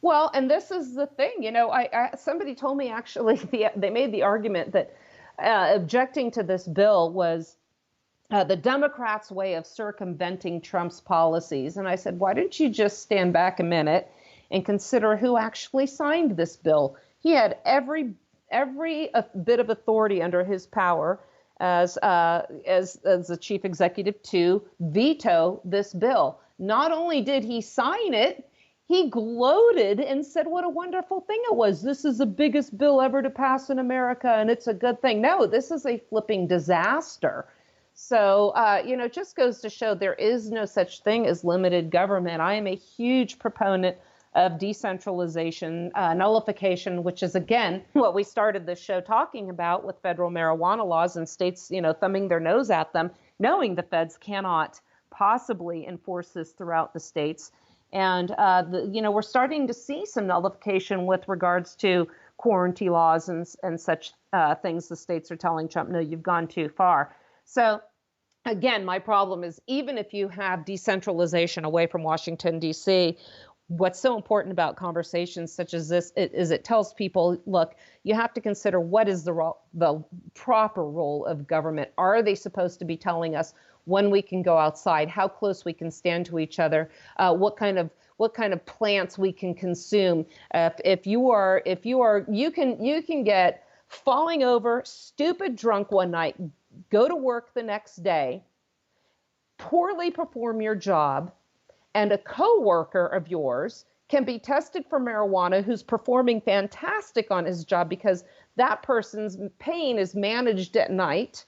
Well, and this is the thing, somebody told me actually they made the argument that objecting to this bill was the Democrats' way of circumventing Trump's policies. And I said, why don't you just stand back a minute and consider who actually signed this bill? He had every bit of authority under his power as the chief executive to veto this bill. Not only did he sign it, he gloated and said what a wonderful thing it was. This is the biggest bill ever to pass in America, and it's a good thing. No, this is a flipping disaster. So, it just goes to show there is no such thing as limited government. I am a huge proponent of decentralization, nullification, which is, again, what we started this show talking about with federal marijuana laws and states, thumbing their nose at them, knowing the feds cannot possibly enforce this throughout the states. And, we're starting to see some nullification with regards to quarantine laws and such things. The states are telling Trump, no, you've gone too far. So again, my problem is even if you have decentralization away from Washington, D.C., what's so important about conversations such as this is it tells people, look, you have to consider what is the proper role of government. Are they supposed to be telling us when we can go outside, how close we can stand to each other, what kind of plants we can consume? You can get falling over, stupid drunk one night, go to work the next day, poorly perform your job, and a coworker of yours can be tested for marijuana who's performing fantastic on his job because that person's pain is managed at night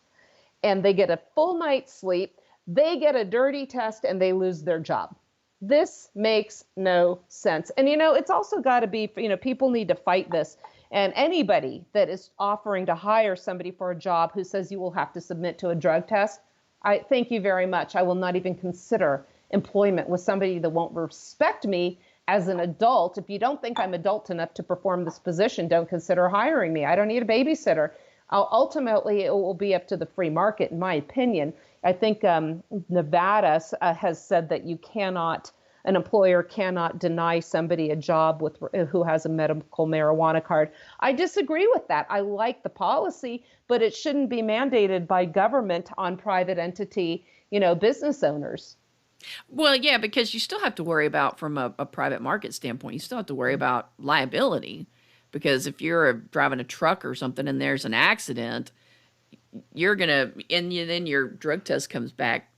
and they get a full night's sleep, they get a dirty test and they lose their job. This makes no sense. And, it's also got to be, people need to fight this. And anybody that is offering to hire somebody for a job who says you will have to submit to a drug test, I thank you very much. I will not even consider employment with somebody that won't respect me as an adult. If you don't think I'm adult enough to perform this position, don't consider hiring me. I don't need a babysitter. Ultimately, it will be up to the free market, in my opinion. I think Nevada has said that an employer cannot deny somebody a job who has a medical marijuana card. I disagree with that. I like the policy, but it shouldn't be mandated by government on private entity, business owners. Well, yeah, because you still have to worry about, from a private market standpoint, you still have to worry about liability. Because if you're driving a truck or something and there's an accident, then your drug test comes back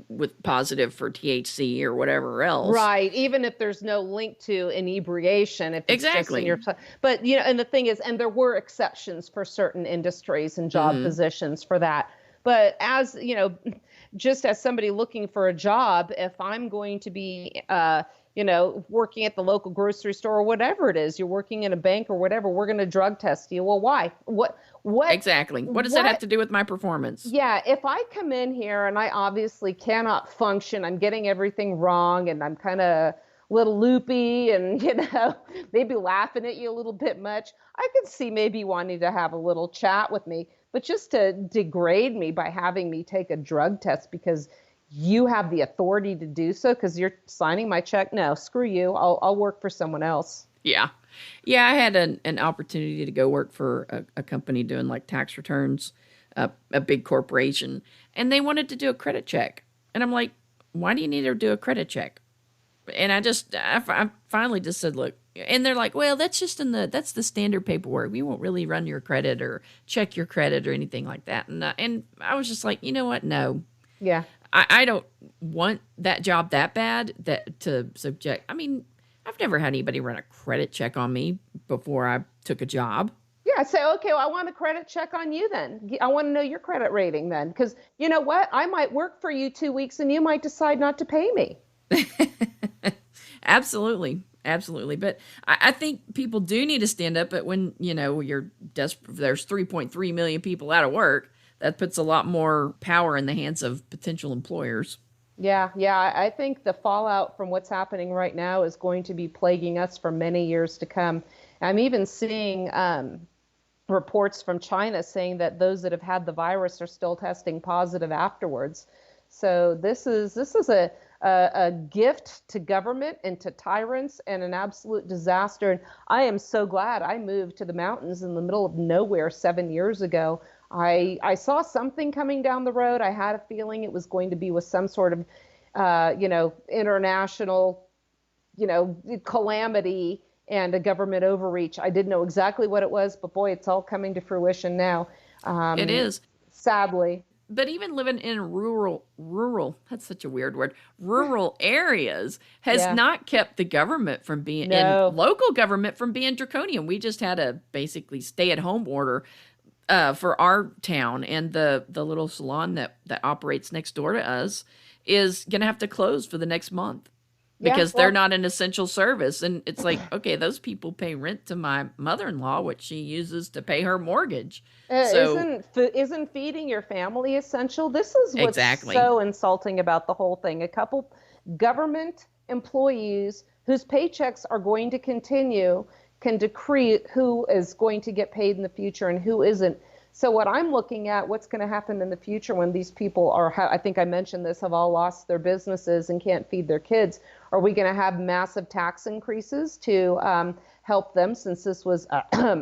with positive for THC or whatever else. Right. Even if there's no link to inebriation. If it's exactly. Just in but, and the thing is, and there were exceptions for certain industries and job positions for that. But as, just as somebody looking for a job, if I'm going to be, working at the local grocery store or whatever it is, you're working in a bank or whatever, we're going to drug test you. Well, why? What? Exactly. What does that have to do with my performance? Yeah. If I come in here and I obviously cannot function, I'm getting everything wrong and I'm kind of a little loopy and, maybe laughing at you a little bit much, I could see maybe wanting to have a little chat with me. But just to degrade me by having me take a drug test because you have the authority to do so because you're signing my check. No, screw you. I'll work for someone else. Yeah. Yeah, I had an opportunity to go work for a company doing like tax returns, a big corporation, and they wanted to do a credit check. And I'm like, why do you need to do a credit check? And I finally just said, look, and they're like, well, that's the standard paperwork. We won't really run your credit or check your credit or anything like that. And I was just like, you know what? No. Yeah. I don't want that job that bad to subject. I mean, I've never had anybody run a credit check on me before I took a job. Yeah, say, okay, well, I want a credit check on you then. I want to know your credit rating then. Because you know what? I might work for you 2 weeks and you might decide not to pay me. Absolutely. Absolutely. But I think people do need to stand up. But when, you're desperate, there's 3.3 million people out of work, that puts a lot more power in the hands of potential employers. Yeah. I think the fallout from what's happening right now is going to be plaguing us for many years to come. I'm even seeing reports from China saying that those that have had the virus are still testing positive afterwards. So this is a gift to government and to tyrants and an absolute disaster. And I am so glad I moved to the mountains in the middle of nowhere 7 years ago. I saw something coming down the road. I had a feeling it was going to be with some sort of, international, calamity and a government overreach. I didn't know exactly what it was, but boy, it's all coming to fruition now. It is. Sadly. But even living in rural, that's such a weird word, rural areas has not kept the government from being, and local government from being draconian. We just had a basically stay-at-home order for our town, and the little salon that operates next door to us is going to have to close for the next month because they're not an essential service. And it's like, okay, those people pay rent to my mother-in-law, which she uses to pay her mortgage. Isn't feeding your family essential? This is what's so insulting about the whole thing. A couple government employees whose paychecks are going to continue can decree who is going to get paid in the future and who isn't. So what I'm looking at, what's going to happen in the future when these people are, I think I mentioned this, have all lost their businesses and can't feed their kids. Are we going to have massive tax increases to help them, since this was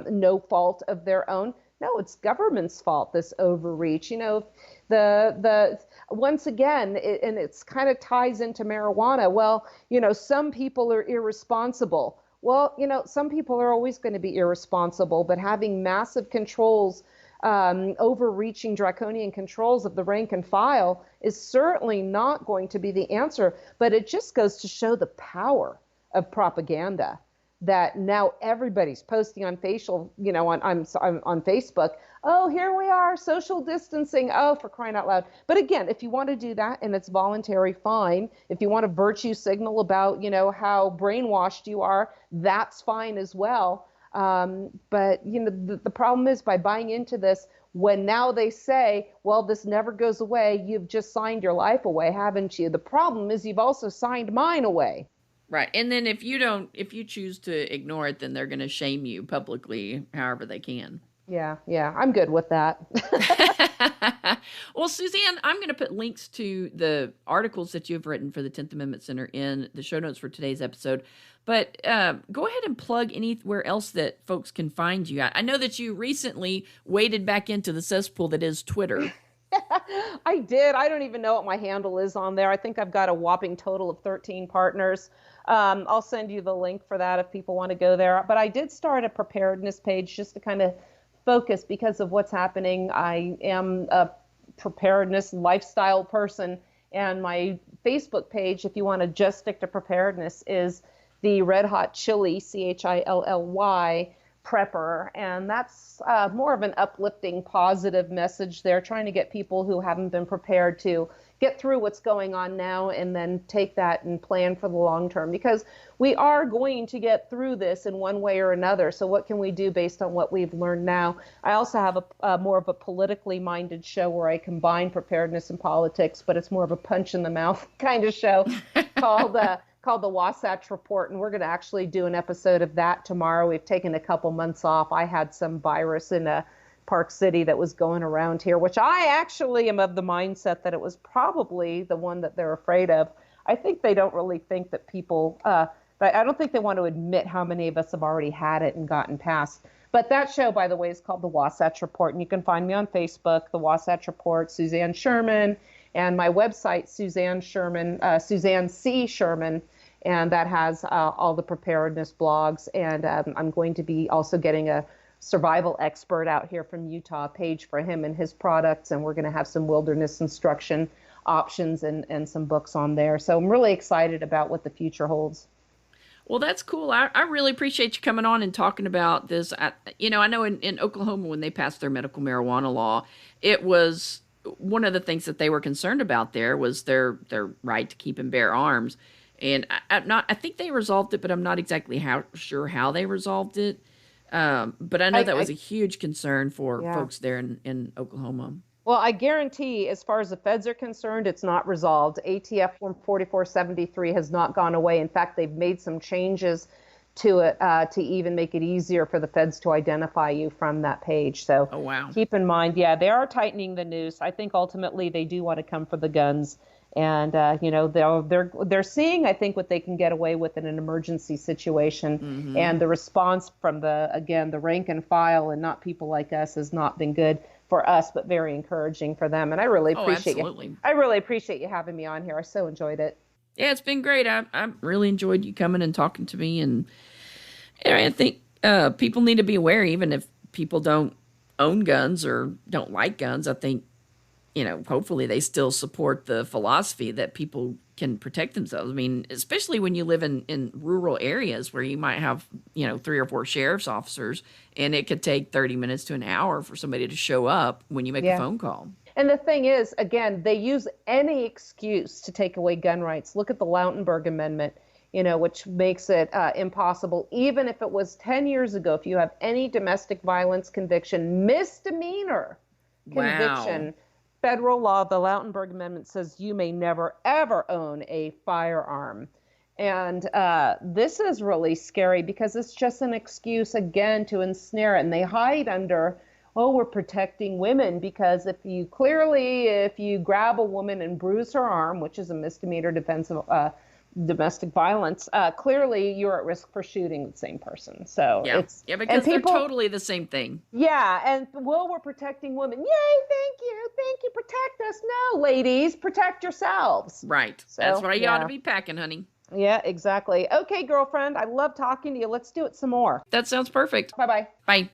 no fault of their own? No, it's government's fault, this overreach. The once again, and it's kind of ties into marijuana. Well, some people are irresponsible. Well, some people are always going to be irresponsible, but having massive controls, overreaching draconian controls of the rank and file is certainly not going to be the answer. But it just goes to show the power of propaganda, that now everybody's posting on on Facebook. Oh, here we are, social distancing. Oh, for crying out loud. But again, if you want to do that and it's voluntary, fine. If you want to virtue signal about, how brainwashed you are, that's fine as well. But the problem is, by buying into this, when now they say, well, this never goes away, you've just signed your life away, haven't you? The problem is you've also signed mine away. Right. And then if you choose to ignore it, then they're going to shame you publicly however they can. Yeah, I'm good with that. Well, Suzanne, I'm going to put links to the articles that you've written for the 10th Amendment Center in the show notes for today's episode. But go ahead and plug anywhere else that folks can find you. I know that you recently waded back into the cesspool that is Twitter. I did. I don't even know what my handle is on there. I think I've got a whopping total of 13 partners. I'll send you the link for that if people want to go there. But I did start a preparedness page just to kind of focus, because of what's happening. I am a preparedness lifestyle person, and my Facebook page, if you want to just stick to preparedness, is the Red Hot Chili, CHILLY prepper, and that's more of an uplifting, positive message there, trying to get people who haven't been prepared to get through what's going on now and then take that and plan for the long term, because we are going to get through this in one way or another. So what can we do based on what we've learned now? I also have a more of a politically minded show where I combine preparedness and politics, but it's more of a punch in the mouth kind of show called the Wasatch Report, and we're going to actually do an episode of that tomorrow. We've taken a couple months off. I had some virus in Park City that was going around here, which I actually am of the mindset that it was probably the one that they're afraid of. I think they don't really think that people, I don't think they want to admit how many of us have already had it and gotten past. But that show, by the way, is called the Wasatch Report, and you can find me on Facebook, the Wasatch Report, Suzanne Sherman, and my website, Suzanne C. Sherman, and that has all the preparedness blogs. And I'm going to be also getting a survival expert out here from Utah page for him and his products, and we're going to have some wilderness instruction options and some books on there. So I'm really excited about what the future holds. Well, that's cool. I really appreciate you coming on and talking about this. I know in Oklahoma, when they passed their medical marijuana law, it was one of the things that they were concerned about there was their right to keep and bear arms. And I think they resolved it, but I'm not exactly sure how they resolved it. But I know that was a huge concern for folks there in Oklahoma. Well, I guarantee, as far as the feds are concerned, it's not resolved. ATF Form 4473 has not gone away. In fact, they've made some changes to it to even make it easier for the feds to identify you from that page. So keep in mind, they are tightening the noose. I think ultimately they do want to come for the guns. And, they're seeing, I think, what they can get away with in an emergency situation. Mm-hmm. And the response from the rank and file and not people like us has not been good for us, but very encouraging for them. And I really appreciate you. I really appreciate you having me on here. I so enjoyed it. Yeah, it's been great. I really enjoyed you coming and talking to me. And I think people need to be aware, even if people don't own guns or don't like guns. I think, hopefully they still support the philosophy that people can protect themselves. I mean, especially when you live in rural areas where you might have, 3 or 4 sheriff's officers, and it could take 30 minutes to an hour for somebody to show up when you make a phone call. And the thing is, again, they use any excuse to take away gun rights. Look at the Lautenberg Amendment, which makes it impossible. Even if it was 10 years ago, if you have any domestic violence conviction, misdemeanor conviction, federal law, the Lautenberg Amendment says you may never, ever own a firearm. And this is really scary because it's just an excuse, again, to ensnare it. And they hide under, oh, we're protecting women, because if you grab a woman and bruise her arm, which is a misdemeanor defense of domestic violence, clearly you're at risk for shooting the same person. So because they're totally the same thing. Yeah, and we're protecting women. Yay, thank you, protect us. No, ladies, protect yourselves. Right. So, that's why you ought to be packing, honey. Yeah, exactly. Okay, girlfriend, I love talking to you. Let's do it some more. That sounds perfect. Bye-bye. Bye.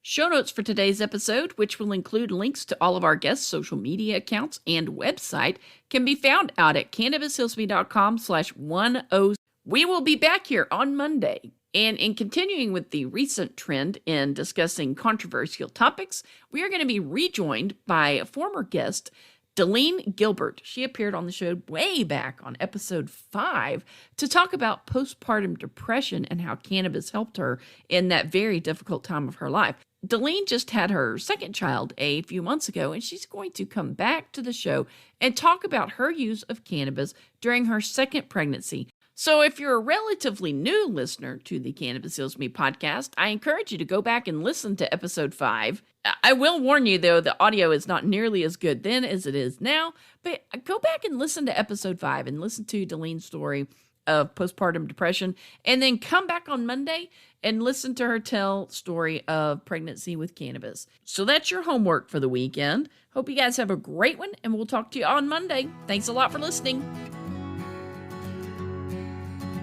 Show notes for today's episode, which will include links to all of our guests' social media accounts and website, can be found out at cannabishillsme.com/10. We will be back here on Monday. And in continuing with the recent trend in discussing controversial topics, we are going to be rejoined by a former guest, Delene Gilbert. She appeared on the show way back on episode 5 to talk about postpartum depression and how cannabis helped her in that very difficult time of her life. Delene just had her second child a few months ago, and she's going to come back to the show and talk about her use of cannabis during her second pregnancy. So if you're a relatively new listener to the Cannabis Heals Me podcast, I encourage you to go back and listen to episode 5. I will warn you, though, the audio is not nearly as good then as it is now, but go back and listen to episode 5 and listen to Delene's story of postpartum depression, and then come back on Monday and listen to her tell story of pregnancy with cannabis. So that's your homework for the weekend. Hope you guys have a great one, and we'll talk to you on Monday. Thanks a lot for listening.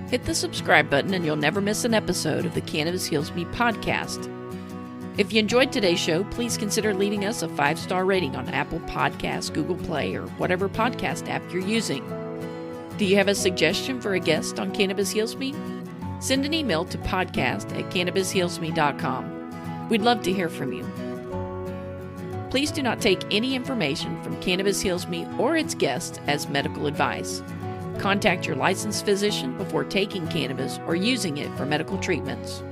Hit the subscribe button and you'll never miss an episode of the Cannabis Heals Me podcast. If you enjoyed today's show, please consider leaving us a 5-star rating on Apple Podcasts, Google Play, or whatever podcast app you're using. Do you have a suggestion for a guest on Cannabis Heals Me? Send an email to podcast@cannabishealsme.com. We'd love to hear from you. Please do not take any information from Cannabis Heals Me or its guests as medical advice. Contact your licensed physician before taking cannabis or using it for medical treatments.